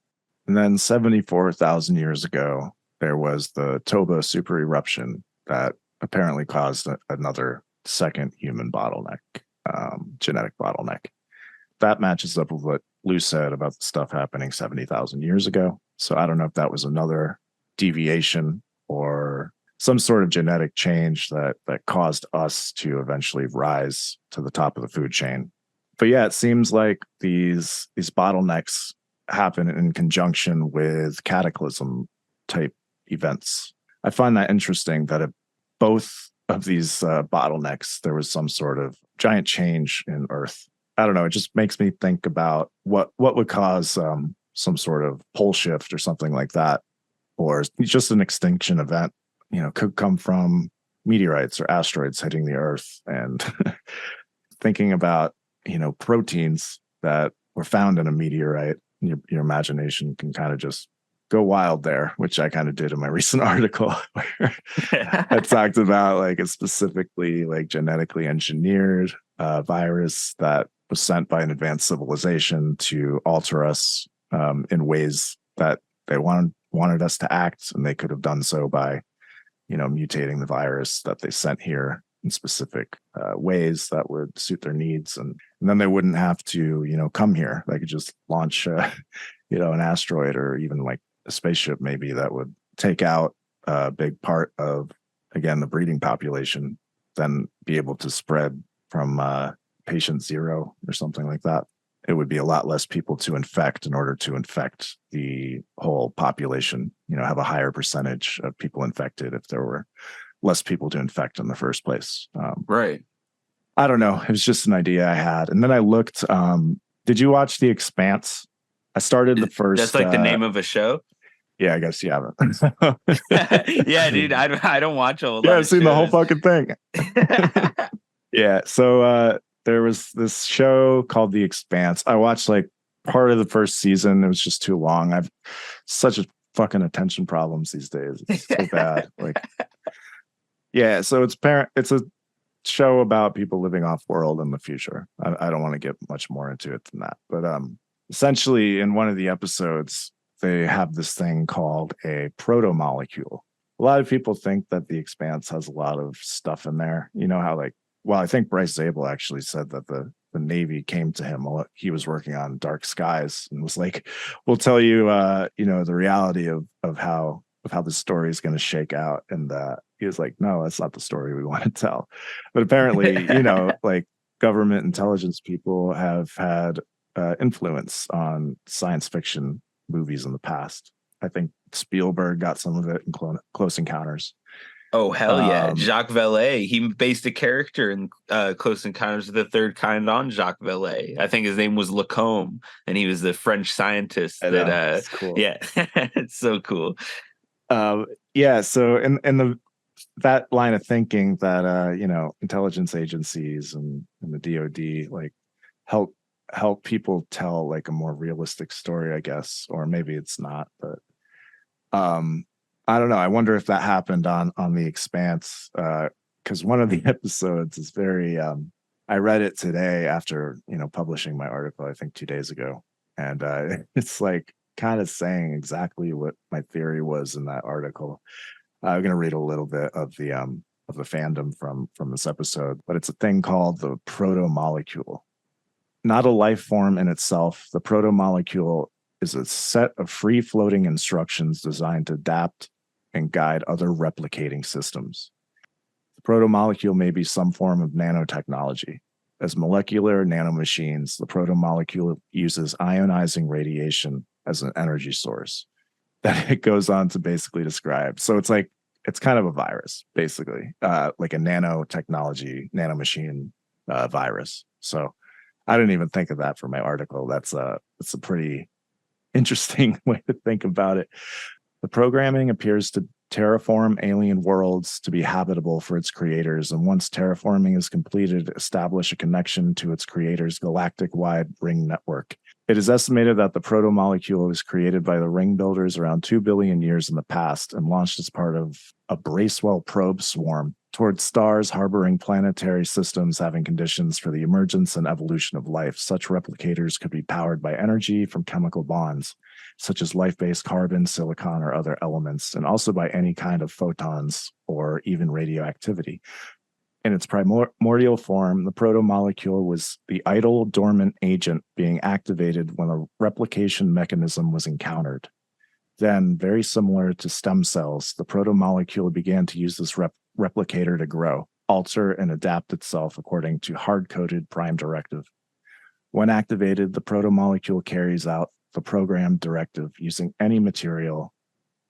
And then 74,000 years ago, there was the Toba super eruption that apparently caused another second human bottleneck, genetic bottleneck. That matches up with what Lou said about the stuff happening 70,000 years ago. So I don't know if that was another deviation or some sort of genetic change that caused us to eventually rise to the top of the food chain. But yeah, it seems like these bottlenecks happen in conjunction with cataclysm type events. I find that interesting that at both of these bottlenecks, there was some sort of giant change in Earth. I don't know. It just makes me think about what would cause some sort of pole shift or something like that, or just an extinction event. Could come from meteorites or asteroids hitting the Earth and thinking about, proteins that were found in a meteorite. Your imagination can kind of just go wild there, which I kind of did in my recent article where I talked about like a specifically like genetically engineered virus that was sent by an advanced civilization to alter us in ways that they wanted us to act, and they could have done so by, mutating the virus that they sent here in specific ways that would suit their needs, and then they wouldn't have to, come here. They could just launch, an asteroid or even like a spaceship maybe that would take out a big part of, again, the breeding population, then be able to spread from patient zero or something like that. It would be a lot less people to infect in order to infect the whole population, have a higher percentage of people infected if there were less people to infect in the first place. Right. I don't know. It was just an idea I had. And then I looked, did you watch The Expanse? I started the first. That's like the name of a show? Yeah, I guess you haven't. Yeah, dude, I don't watch a whole lot. Yeah, I've seen the whole fucking thing. Yeah, so there was this show called The Expanse. I watched like part of the first season. It was just too long. I've such a fucking attention problems these days. It's so bad. Like, yeah, so it's a show about people living off world in the future. I don't want to get much more into it than that, but essentially in one of the episodes, they have this thing called a proto-molecule. A lot of people think that The Expanse has a lot of stuff in there. You know how like, well, I think Bryce Zabel actually said that the Navy came to him while he was working on Dark Skies and was like, we'll tell you, the reality of how the story is going to shake out. And he was like, no, that's not the story we want to tell. But apparently, like government intelligence people have had influence on science fiction movies in the past. I think Spielberg got some of it in Close Encounters. Oh, hell yeah. Jacques Vallée. He based a character in Close Encounters of the Third Kind on Jacques Vallée. I think his name was Lacombe, and he was the French scientist that cool. Yeah. It's so cool. Yeah, so in that line of thinking that intelligence agencies and the DoD like help people tell like a more realistic story, I guess, or maybe it's not, but I don't know. I wonder if that happened on The Expanse, because one of the episodes is very I read it today after publishing my article, I think 2 days ago, and it's like kind of saying exactly what my theory was in that article. I'm going to read a little bit of the fandom from this episode, but it's a thing called the proto-molecule. Not a life form in itself, the proto-molecule is a set of free-floating instructions designed to adapt and guide other replicating systems. The proto-molecule may be some form of nanotechnology. As molecular nanomachines, the proto-molecule uses ionizing radiation as an energy source that it goes on to basically describe. So it's like, it's kind of a virus, basically, like a nanotechnology, nanomachine virus. So I didn't even think of that for my article. It's a pretty interesting way to think about it. The programming appears to terraform alien worlds to be habitable for its creators, and once terraforming is completed, establish a connection to its creators' galactic-wide ring network. It is estimated that the proto-molecule was created by the ring builders around 2 billion years in the past and launched as part of a Bracewell probe swarm towards stars harboring planetary systems having conditions for the emergence and evolution of life. Such replicators could be powered by energy from chemical bonds, such as life-based carbon, silicon, or other elements, and also by any kind of photons or even radioactivity. In its primordial form, the proto-molecule was the idle, dormant agent being activated when a replication mechanism was encountered. Then, very similar to stem cells, the proto-molecule began to use this replicator to grow, alter, and adapt itself according to hard-coded prime directive. When activated, the proto-molecule carries out the programmed directive using any material,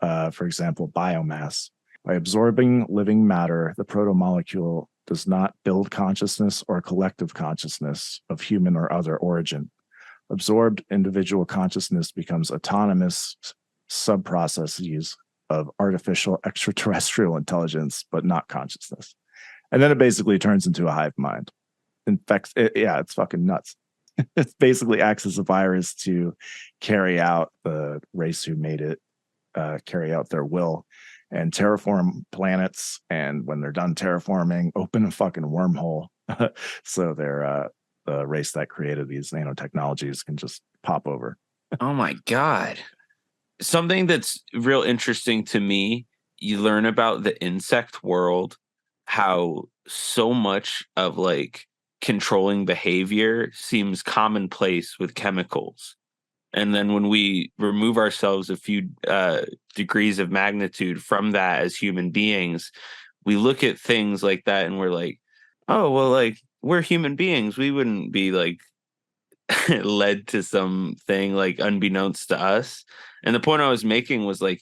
for example, biomass. By absorbing living matter, the proto-molecule does not build consciousness or collective consciousness of human or other origin. Absorbed individual consciousness becomes autonomous sub-processes of artificial extraterrestrial intelligence, but not consciousness. And then it basically turns into a hive mind. infects it. Yeah, it's fucking nuts. It basically acts as a virus to carry out the race who made it, carry out their will and terraform planets. And when they're done terraforming, open a fucking wormhole. So they're the race that created these nanotechnologies can just pop over. Oh my God. Something that's real interesting to me, you learn about the insect world, how so much of like controlling behavior seems commonplace with chemicals. And then when we remove ourselves a few degrees of magnitude from that as human beings, we look at things like that and we're like, oh, well, like we're human beings. We wouldn't be like led to something like unbeknownst to us. And the point I was making was like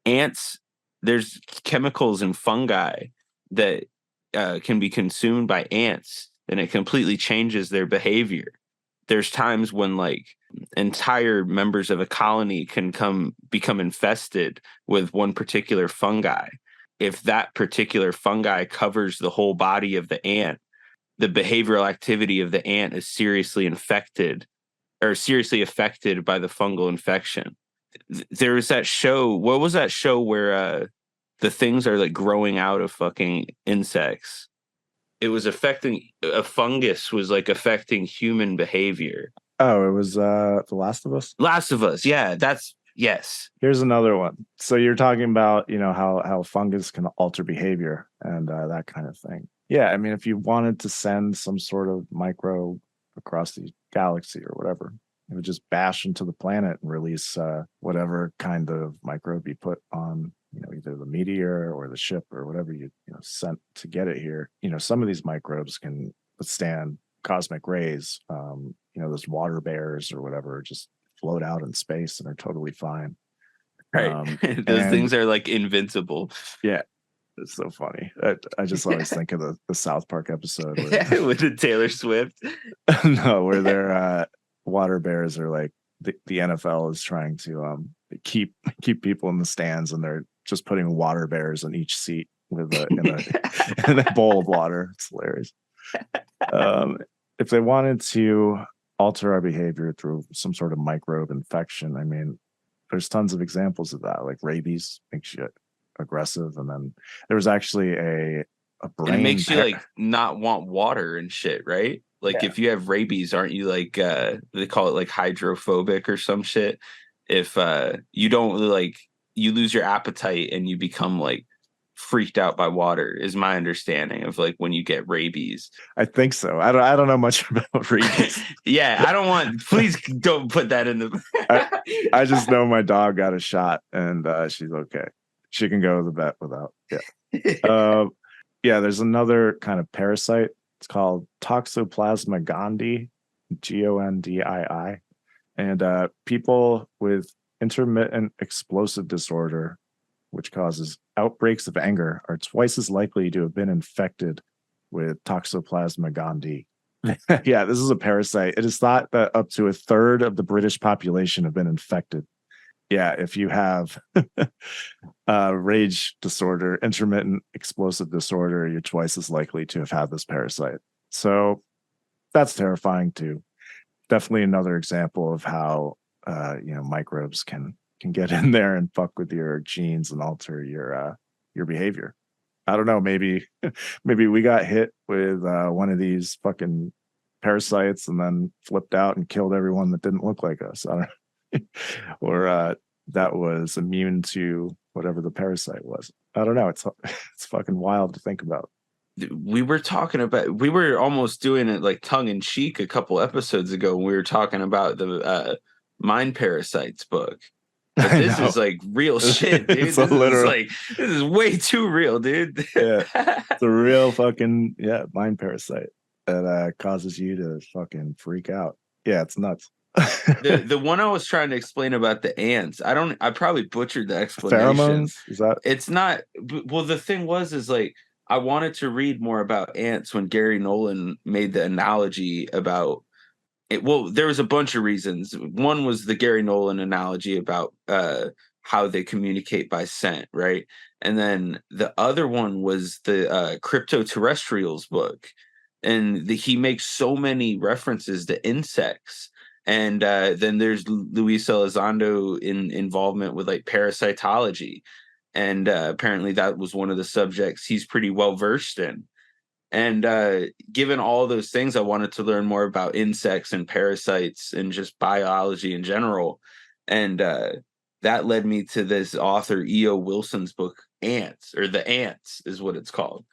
ants, there's chemicals and fungi that can be consumed by ants and it completely changes their behavior. There's times when like entire members of a colony can become infested with one particular fungi. If that particular fungi covers the whole body of the ant, the behavioral activity of the ant is seriously affected by the fungal infection. There was that show. What was that show where the things are like growing out of fucking insects? It was affecting a fungus was like affecting human behavior. Oh, it was The Last of Us. Last of Us, yeah, yes. Here's another one. So you're talking about how fungus can alter behavior and that kind of thing. Yeah, I mean, if you wanted to send some sort of microbe across the galaxy or whatever, it would just bash into the planet and release whatever kind of microbe you put on, either the meteor or the ship or whatever you sent to get it here. Some of these microbes can withstand cosmic rays. Those water bears or whatever just float out in space and are totally fine. Right. Those things are like invincible. Yeah. It's so funny. I just always think of the South Park episode with the Taylor Swift. No, where their water bears are like the NFL is trying to keep people in the stands, and they're just putting water bears in each seat with in a bowl of water. It's hilarious. If they wanted to alter our behavior through some sort of microbe infection, I mean, there's tons of examples of that. Like rabies makes you aggressive, and then there was actually a brain. And it makes you like not want water and shit, right? Like if you have rabies, aren't you like they call it like hydrophobic or some shit? If you don't like, you lose your appetite and you become like freaked out by water, is my understanding of like when you get rabies. I think so. I don't know much about rabies. Yeah, I don't want. Please don't put that in the. I just know my dog got a shot and she's okay. She can go to the vet without. Yeah. Yeah. There's another kind of parasite. It's called Toxoplasma gondii, Gondii, and people with intermittent explosive disorder, which causes outbreaks of anger, are twice as likely to have been infected with Toxoplasma gondii. Yeah, this is a parasite. It is thought that up to a third of the British population have been infected. Yeah, if you have rage disorder, intermittent explosive disorder, you're twice as likely to have had this parasite. So that's terrifying too. Definitely another example of how microbes can get in there and fuck with your genes and alter your behavior. I don't know. Maybe we got hit with one of these fucking parasites and then flipped out and killed everyone that didn't look like us. I don't know. Or that was immune to whatever the parasite was. I don't know. It's fucking wild to think about. We were almost doing it like tongue in cheek a couple episodes ago when we were talking about the Mind Parasites book. But this is like real shit, dude. This is way too real, dude. Yeah. It's a real fucking mind parasite that causes you to fucking freak out. Yeah, it's nuts. The one I was trying to explain about the ants, I probably butchered the explanation. Pheromones? Is that? It's not. Well, the thing is like I wanted to read more about ants when Gary Nolan made the analogy about it. Well, there was a bunch of reasons. One was the Gary Nolan analogy about how they communicate by scent, right? And then the other one was the Cryptoterrestrials book. and he makes so many references to insects. And then there's Luis Elizondo in involvement with like parasitology, and apparently that was one of the subjects he's pretty well versed in. And given all those things, I wanted to learn more about insects and parasites and just biology in general. And that led me to this author, E.O. Wilson's book, Ants, or The Ants is what it's called.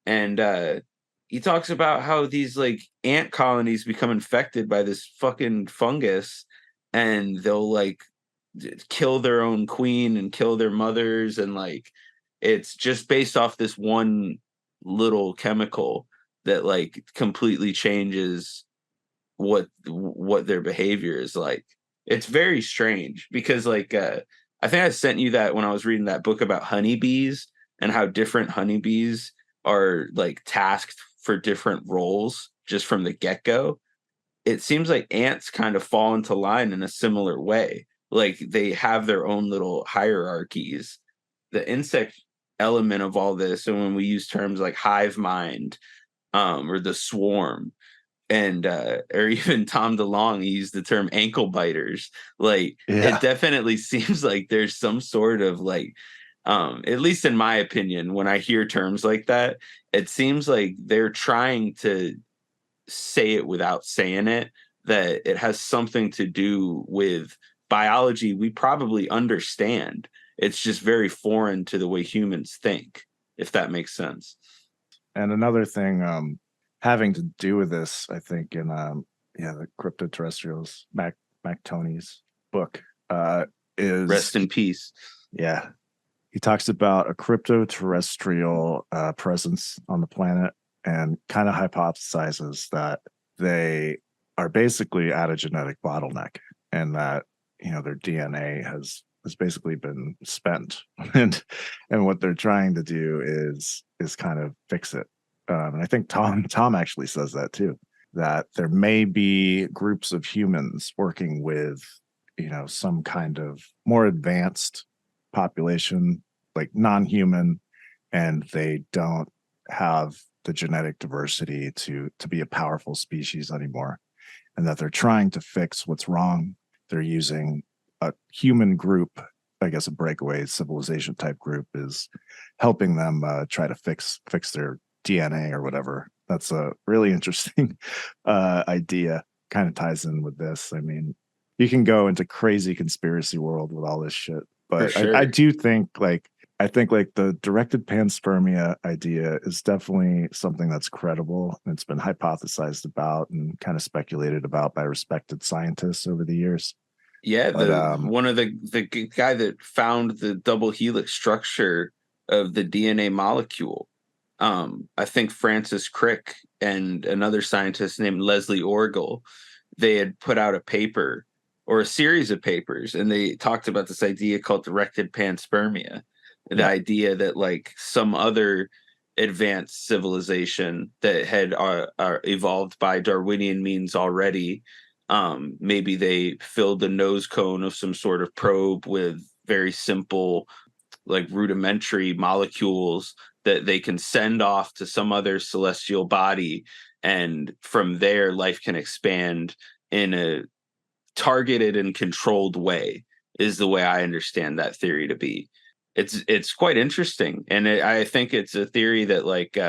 And he talks about how these like ant colonies become infected by this fucking fungus, and they'll like kill their own queen and kill their mothers, and like it's just based off this one little chemical that like completely changes what their behavior is like. It's very strange because like I think I sent you that when I was reading that book about honeybees and how different honeybees are like tasked for different roles just from the get-go. It seems like ants kind of fall into line in a similar way. Like they have their own little hierarchies. The insect element of all this, and when we use terms like hive mind, or the swarm, and or even Tom DeLonge, he used the term ankle biters. Like Yeah. it definitely seems like there's some sort of like, at least in my opinion, when I hear terms like that, it seems like they're trying to say it without saying it, that it has something to do with biology we probably understand. It's just very foreign to the way humans think, if that makes sense. And another thing having to do with this, I think, in the Cryptoterrestrials, Mac Tony's book, is Rest in peace. Yeah. He talks about a crypto-terrestrial presence on the planet and kind of hypothesizes that they are basically at a genetic bottleneck, and that their DNA has basically been spent, and what they're trying to do is kind of fix it. And I think Tom actually says that too, that there may be groups of humans working with some kind of more advanced population, like non-human, and they don't have the genetic diversity to be a powerful species anymore, and that they're trying to fix what's wrong. They're using a human group, I guess a breakaway civilization type group, is helping them try to fix their DNA or whatever. That's a really interesting idea. Kind of ties in with this. I mean, you can go into crazy conspiracy world with all this shit, but sure. I do think I think the directed panspermia idea is definitely something that's credible, and it's been hypothesized about and kind of speculated about by respected scientists over the years. Yeah, one of the guy that found the double helix structure of the DNA molecule, I think Francis Crick and another scientist named Leslie Orgel, they had put out a paper or a series of papers, and they talked about this idea called directed panspermia. The idea that like some other advanced civilization that had evolved by Darwinian means already, maybe they filled the nose cone of some sort of probe with very simple, like rudimentary molecules that they can send off to some other celestial body, and from there life can expand in a targeted and controlled way, is the way I understand that theory to be. It's quite interesting, and I think it's a theory that like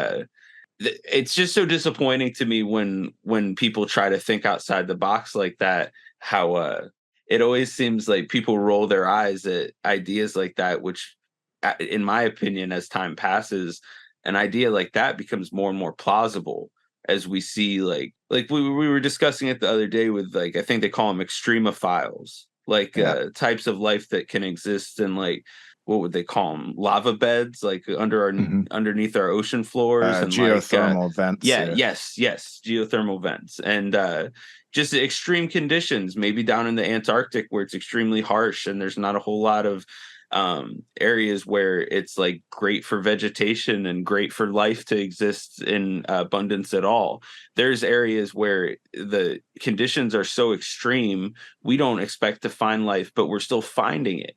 it's just so disappointing to me when people try to think outside the box like that, how it always seems like people roll their eyes at ideas like that, which in my opinion, as time passes, an idea like that becomes more and more plausible as we see like we were discussing it the other day with, like, I think they call them extremophiles, like types of life that can exist in, like, what would they call them, lava beds, like underneath our ocean floors, and geothermal vents. Yes, geothermal vents, and just extreme conditions, maybe down in the Antarctic where it's extremely harsh and there's not a whole lot of areas where it's like great for vegetation and great for life to exist in abundance at all. There's areas where the conditions are so extreme we don't expect to find life, but we're still finding it.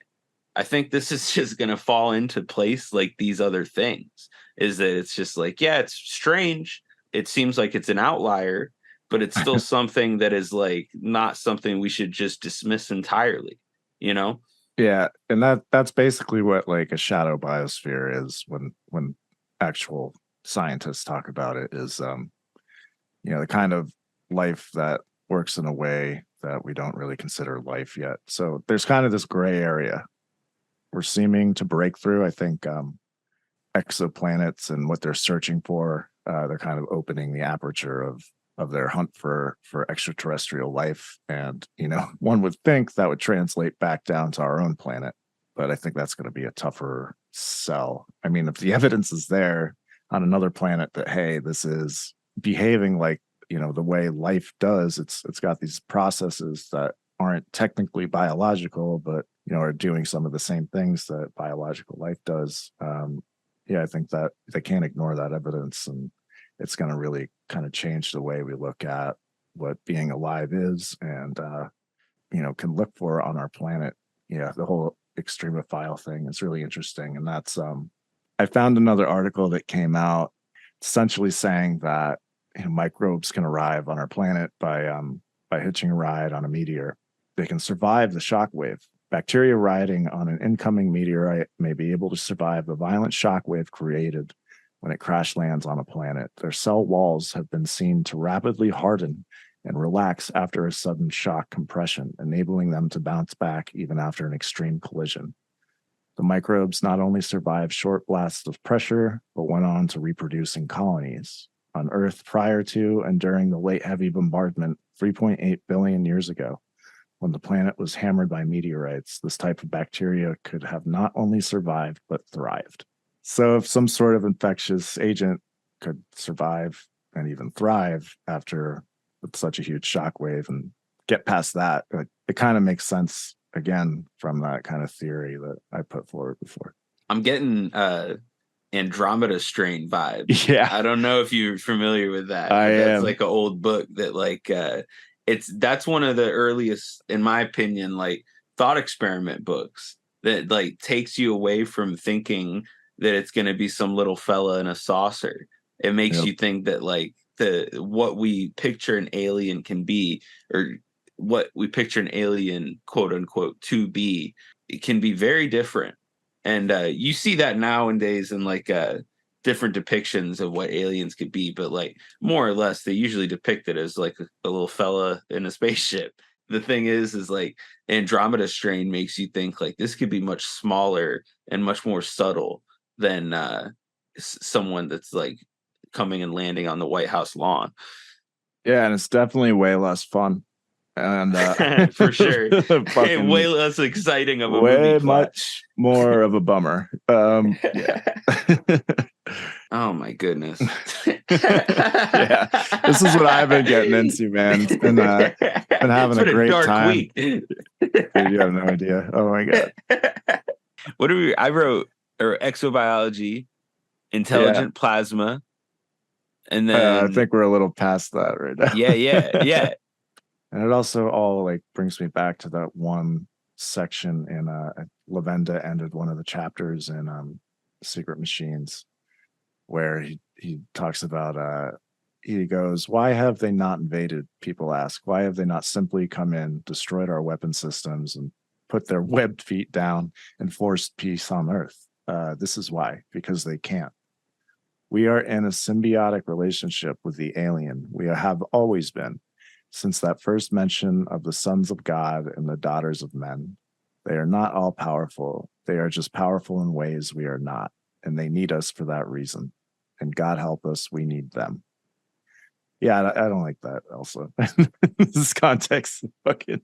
I think this is just going to fall into place like these other things, is that it's just like, yeah, it's strange, it seems like it's an outlier, but it's still something that is like not something we should just dismiss entirely, you know? Yeah, and that's basically what like a shadow biosphere is when actual scientists talk about it is the kind of life that works in a way that we don't really consider life yet. So there's kind of this gray area we're seeming to break through. I think exoplanets and what they're searching for, they're kind of opening the aperture of their hunt for extraterrestrial life. And one would think that would translate back down to our own planet, but I think that's going to be a tougher sell. I mean, if the evidence is there on another planet that, hey, this is behaving like the way life does, it's got these processes that aren't technically biological, but are doing some of the same things that biological life does. I think that they can't ignore that evidence, and it's going to really kind of change the way we look at what being alive is, and can look for on our planet. Yeah, the whole extremophile thing is really interesting, and that's I found another article that came out essentially saying that microbes can arrive on our planet by hitching a ride on a meteor. They can survive the shock wave. Bacteria riding on an incoming meteorite may be able to survive the violent shock wave created when it crash lands on a planet. Their cell walls have been seen to rapidly harden and relax after a sudden shock compression, enabling them to bounce back even after an extreme collision. The microbes not only survived short blasts of pressure, but went on to reproduce in colonies on Earth prior to and during the late heavy bombardment 3.8 billion years ago. When the planet was hammered by meteorites, this type of bacteria could have not only survived, but thrived. So if some sort of infectious agent could survive and even thrive after such a huge shock wave and get past that, it kind of makes sense, again, from that kind of theory that I put forward before. I'm getting Andromeda Strain vibes. Yeah. I don't know if you're familiar with that. That's like an old book that like that's one of the earliest, in my opinion, like thought experiment books that like takes you away from thinking that it's going to be some little fella in a saucer. It makes you think that like what we picture an alien can be, or what we picture an alien, quote unquote, to be, it can be very different. And you see that nowadays in like different depictions of what aliens could be, but like more or less they usually depict it as like a little fella in a spaceship. The thing is like Andromeda Strain makes you think like this could be much smaller and much more subtle than someone that's like coming and landing on the White House lawn. Yeah, and it's definitely way less fun. And for sure, way less exciting of a way movie plot. Much more of a bummer. Yeah. Oh my goodness. Yeah, this is what I've been getting into, man. It's been having a great time. Week. Dude, you have no idea. Oh my god. I wrote exobiology, intelligent plasma, and then I think we're a little past that right now. Yeah. And it also all like brings me back to that one section in Lavenda ended one of the chapters in Secret Machines, where he talks about he goes, why have they not invaded? People ask, why have they not simply come in, destroyed our weapon systems, and put their webbed feet down and forced peace on Earth? This is why, because they can't. We are in a symbiotic relationship with the alien. We have always been. Since that first mention of the sons of God and the daughters of men, they are not all powerful. They are just powerful in ways we are not, and they need us for that reason. And God help us, we need them. Yeah, I don't like that also. This context, fucking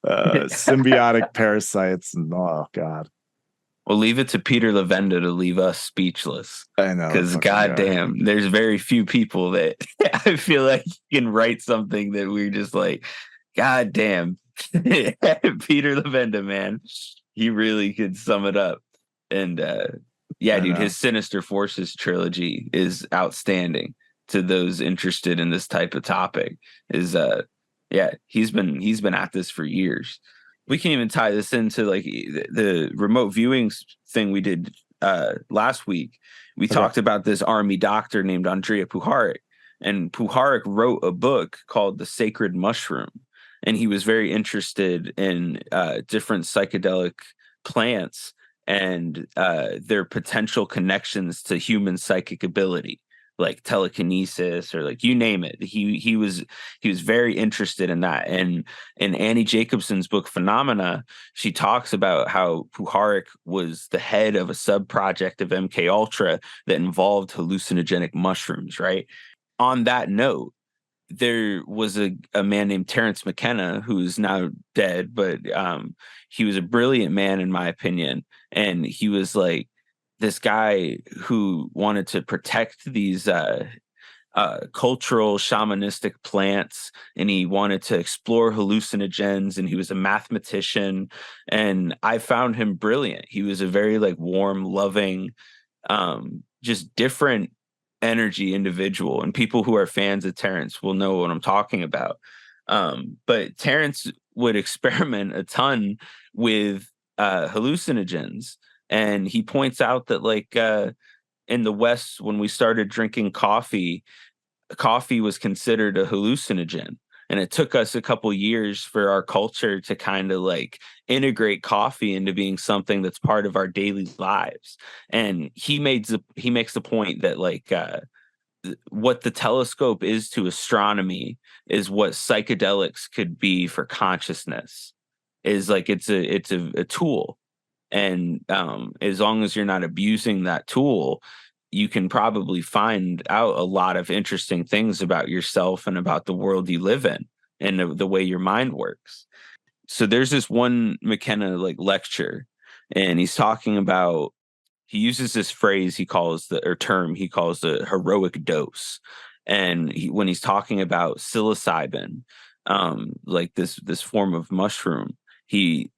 symbiotic parasites, and oh God. Well, leave it to Peter Lavenda to leave us speechless. I know. Because goddamn, there's very few people that I feel like can write something that we're just like, goddamn, Peter Lavenda, man. He really could sum it up. And dude, his Sinister Forces trilogy is outstanding to those interested in this type of topic. He's been at this for years. We can even tie this into like the remote viewing thing we did last week. We talked about this army doctor named Andrea Puharich, And Puharich wrote a book called The Sacred Mushroom, and he was very interested in different psychedelic plants and their potential connections to human psychic ability, like telekinesis or like you name it. He was very interested in that. And in Annie Jacobson's book Phenomena, she talks about how Puharich was the head of a sub project of MK Ultra that involved hallucinogenic mushrooms, right? On that note, there was a man named Terence McKenna who's now dead, but he was a brilliant man in my opinion, and he was like this guy who wanted to protect these cultural shamanistic plants, and he wanted to explore hallucinogens, and he was a mathematician, and I found him brilliant. He was a very like warm, loving, just different energy individual, and people who are fans of Terrence will know what I'm talking about. But Terrence would experiment a ton with hallucinogens, and he points out that like in the West, when we started drinking coffee, coffee was considered a hallucinogen. And it took us a couple years for our culture to kind of like integrate coffee into being something that's part of our daily lives. And he makes the point that like what the telescope is to astronomy is what psychedelics could be for consciousness. Is like it's a tool, and as long as you're not abusing that tool, you can probably find out a lot of interesting things about yourself and about the world you live in and the way your mind works. So there's this one McKenna like lecture, and he's talking about, he uses this phrase he calls the or term he calls the heroic dose. And when he's talking about psilocybin, like this form of mushroom, he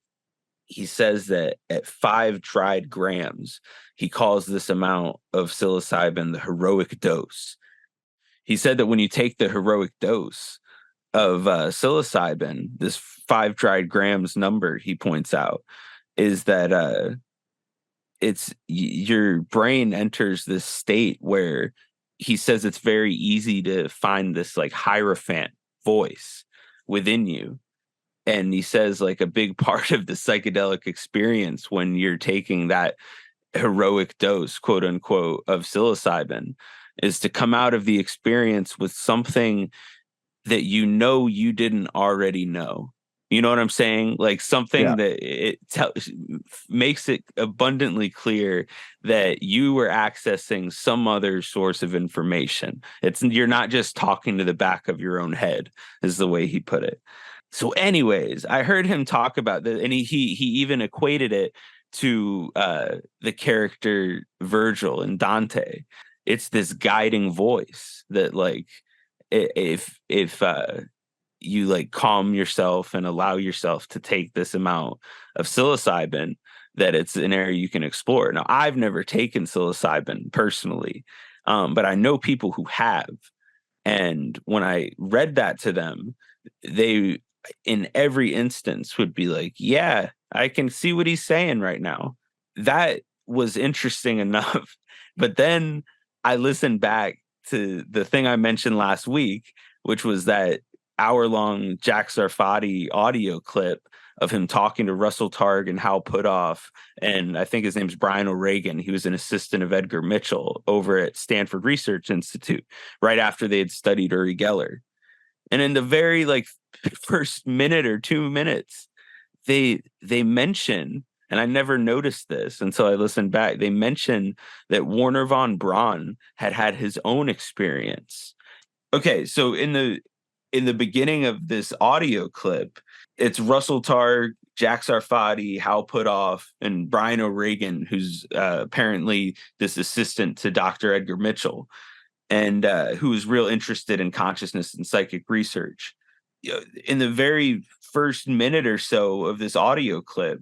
he says that at 5 dried grams, he calls this amount of psilocybin the heroic dose. He said that when you take the heroic dose of psilocybin, this 5 dried grams number, he points out, is that your brain enters this state where he says it's very easy to find this like hierophant voice within you. And he says like a big part of the psychedelic experience when you're taking that heroic dose, quote unquote, of psilocybin is to come out of the experience with something that you know you didn't already know. You know what I'm saying? Like something Yeah. that makes it abundantly clear that you were accessing some other source of information. You're not just talking to the back of your own head, is the way he put it. So, anyways, I heard him talk about that, and he even equated it to the character Virgil and Dante. It's this guiding voice that, like, if you like calm yourself and allow yourself to take this amount of psilocybin, that it's an area you can explore. Now, I've never taken psilocybin personally, but I know people who have. And when I read that to them, they, in every instance, would be like, yeah, I can see what he's saying right now. That was interesting enough. But then I listened back to the thing I mentioned last week, which was that hour-long Jack Sarfati audio clip of him talking to Russell Targ and Hal Puthoff, and I think his name's Brian O'Regan. He was an assistant of Edgar Mitchell over at Stanford Research Institute right after they had studied Uri Geller. And in the very like first minute or 2 minutes, they mention, and I never noticed this until I listened back, they mention that Werner von Braun had his own experience. Okay, so in the beginning of this audio clip, it's Russell Targ, Jack Sarfati, Hal Puthoff, and Brian O'Regan, who's apparently this assistant to Dr. Edgar Mitchell, and who is real interested in consciousness and psychic research. In the very first minute or so of this audio clip,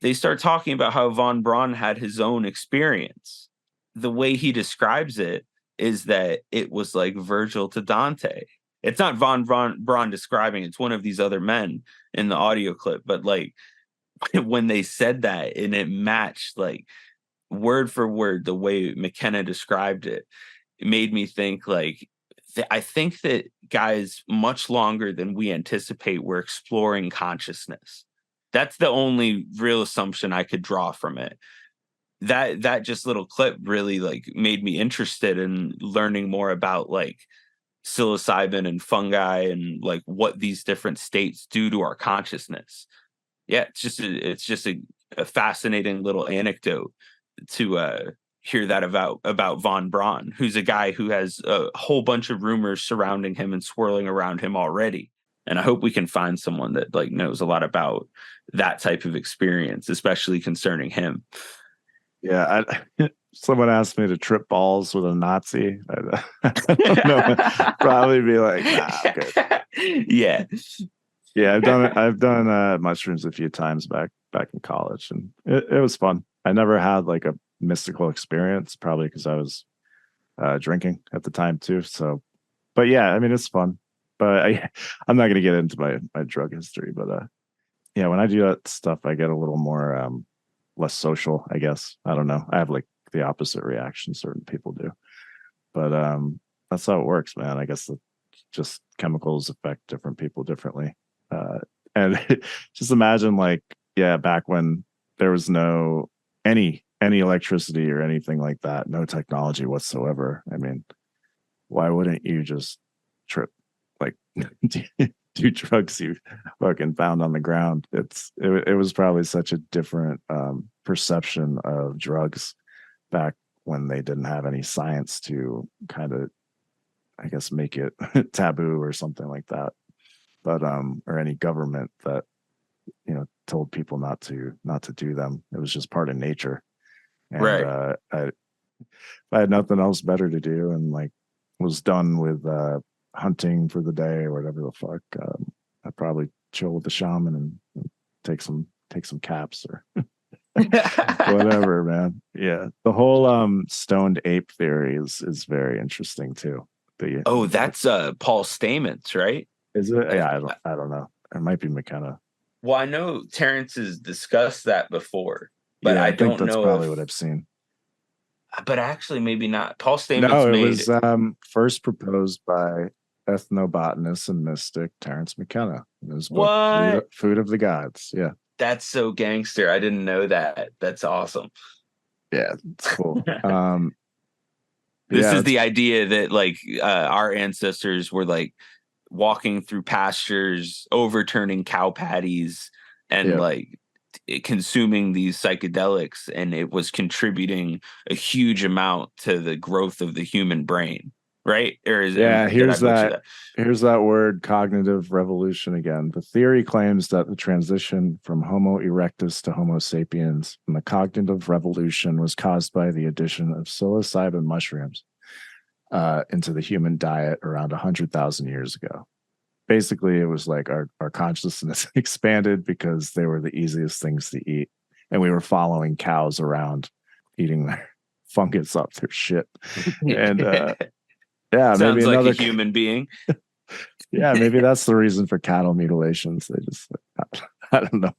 they start talking about how von Braun had his own experience. The way he describes it is that it was like Virgil to Dante. It's not von Braun describing, it's one of these other men in the audio clip. But like when they said that and it matched like word for word the way McKenna described it, it made me think like I think that guys, much longer than we anticipate, we're exploring consciousness. That's the only real assumption I could draw from it. That just little clip really like made me interested in learning more about like psilocybin and fungi and like what these different states do to our consciousness. Yeah, it's just a fascinating little anecdote to hear that about Von Braun, who's a guy who has a whole bunch of rumors surrounding him and swirling around him already. And I hope we can find someone that like knows a lot about that type of experience, especially concerning him. Yeah, someone asked me to trip balls with a Nazi. I don't know. Probably be like, nah, okay. Yeah. Yeah, I've done mushrooms a few times back in college, and it was fun. I never had like a mystical experience, probably because I was drinking at the time too. So, but yeah, I mean it's fun. But I'm not gonna get into my drug history. But yeah, when I do that stuff, I get a little more less social, I guess. I don't know. I have like the opposite reaction certain people do. But that's how it works, man. I guess just chemicals affect different people differently. And just imagine like, yeah, back when there was no any electricity or anything like that, no technology whatsoever. I mean, why wouldn't you just trip like do drugs you fucking found on the ground? It was probably such a different perception of drugs back when they didn't have any science to kind of, I guess, make it taboo or something like that. But or any government that told people not to do them. It was just part of nature. And Right. I had nothing else better to do and like was done with hunting for the day or whatever the fuck, I'd probably chill with the shaman and take some caps or whatever, man. Yeah, the whole stoned ape theory is very interesting too. Oh, that's Paul Stamets, right? Is it? Yeah, I don't know. It might be McKenna. Well, I know Terrence has discussed that before, but Yeah, I I think don't that's know probably if. what I've seen. But actually, maybe not. Paul Stamets No, it made. was first proposed by ethnobotanist and mystic Terrence McKenna in his book What? Food of the Gods. Yeah. That's so gangster. I didn't know that. That's awesome. Yeah, it's cool. This Yeah, is the idea that like our ancestors were like walking through pastures, overturning cow patties, and yeah, like consuming these psychedelics, and it was contributing a huge amount to the growth of the human brain, right? Or yeah. did I butcher that? Here's that word, cognitive revolution again. The theory claims that the transition from Homo erectus to Homo sapiens and the cognitive revolution was caused by the addition of psilocybin mushrooms into the human diet around 100,000 years ago. Basically, it was like our consciousness expanded because they were the easiest things to eat. And we were following cows around eating their fungus up their shit. And yeah, maybe Sounds like a another human being. yeah, maybe that's the reason for cattle mutilations. They just I don't know.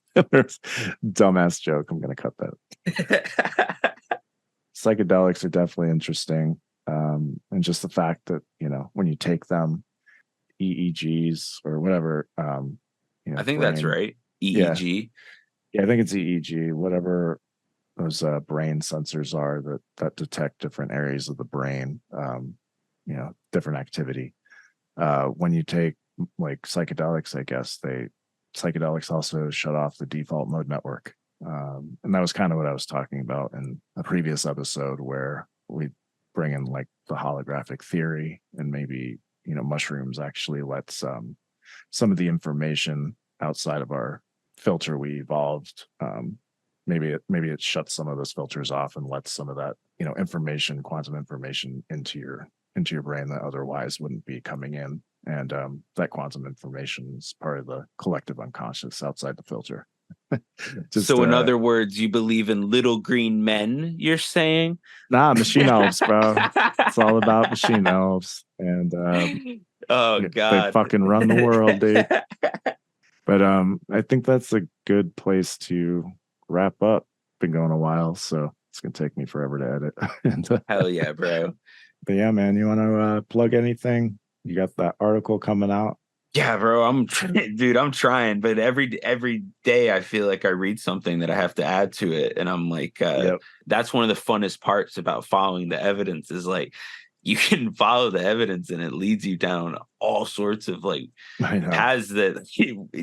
Dumbass joke. I'm gonna cut that. Psychedelics are definitely interesting. And just the fact that, when you take them, EEGs or whatever, I think that's brain. right. Yeah. EEG. Yeah, I think it's EEG, whatever those brain sensors are that detect different areas of the brain, different activity. When you take like psychedelics, I guess psychedelics also shut off the default mode network. And that was kind of what I was talking about in a previous episode where we bring in like the holographic theory and maybe, mushrooms actually let some of the information outside of our filter we evolved. Maybe it shuts some of those filters off and lets some of that, information, quantum information into your brain that otherwise wouldn't be coming in. And that quantum information is part of the collective unconscious outside the filter. Just So, in other words, you believe in little green men, you're saying? machine elves, bro. It's all about machine elves. And Oh, they God. fucking run the world, dude. But I think that's a good place to wrap up. Been going a while, so it's gonna take me forever to edit. And, Hell yeah, bro. but yeah, man, you want to plug anything? You got that article coming out? Yeah, bro, I'm trying, dude. I'm trying, but every day I feel like I read something that I have to add to it, and I'm like, Yep. that's one of the funnest parts about following the evidence is like you can follow the evidence, and it leads you down all sorts of like I know. paths that,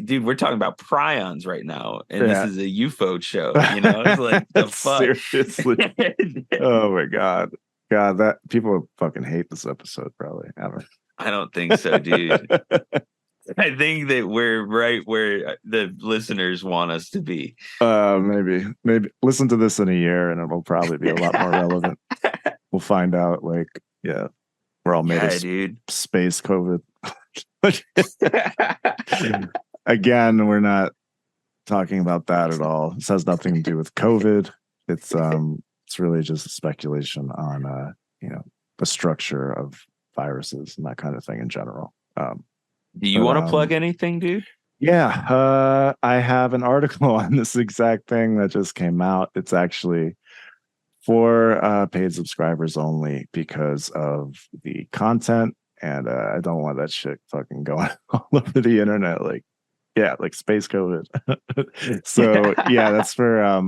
dude. We're talking about prions right now, and this Yeah. is a UFO show. You know, it's like the fuck. Seriously. Oh my God. God, that people fucking hate this episode, probably. I don't I don't think so, dude. I think that we're right where the listeners want us to be. Maybe listen to this in a year and it'll probably be a lot more relevant. We'll find out. Like, yeah, we're all made of dude. space COVID. Again, we're not talking about that at all. This has nothing to do with COVID. It's really just a speculation on the structure of viruses and that kind of thing in general. Do you want to plug anything, dude? Yeah, I have an article on this exact thing that just came out. It's actually for paid subscribers only because of the content, and I don't want that shit fucking going all over the internet. Like, yeah, like space COVID. So yeah, that's for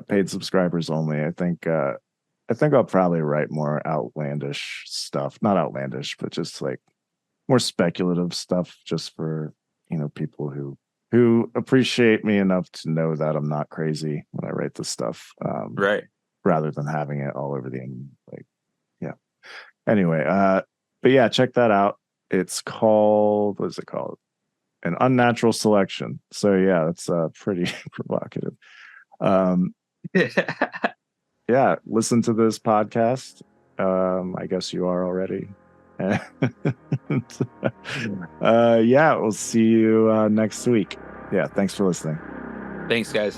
paid subscribers only. I think I'll probably write more outlandish stuff. Not outlandish, but just like more speculative stuff, just for people who appreciate me enough to know that I'm not crazy when I write this stuff. Right. Rather than having it all over the internet. Like, yeah. Anyway, but yeah, check that out. It's called, what is it called? An Unnatural Selection. So yeah, that's pretty provocative. Yeah, listen to this podcast. I guess you are already. Yeah, we'll see you next week. Yeah, thanks for listening. Thanks, guys.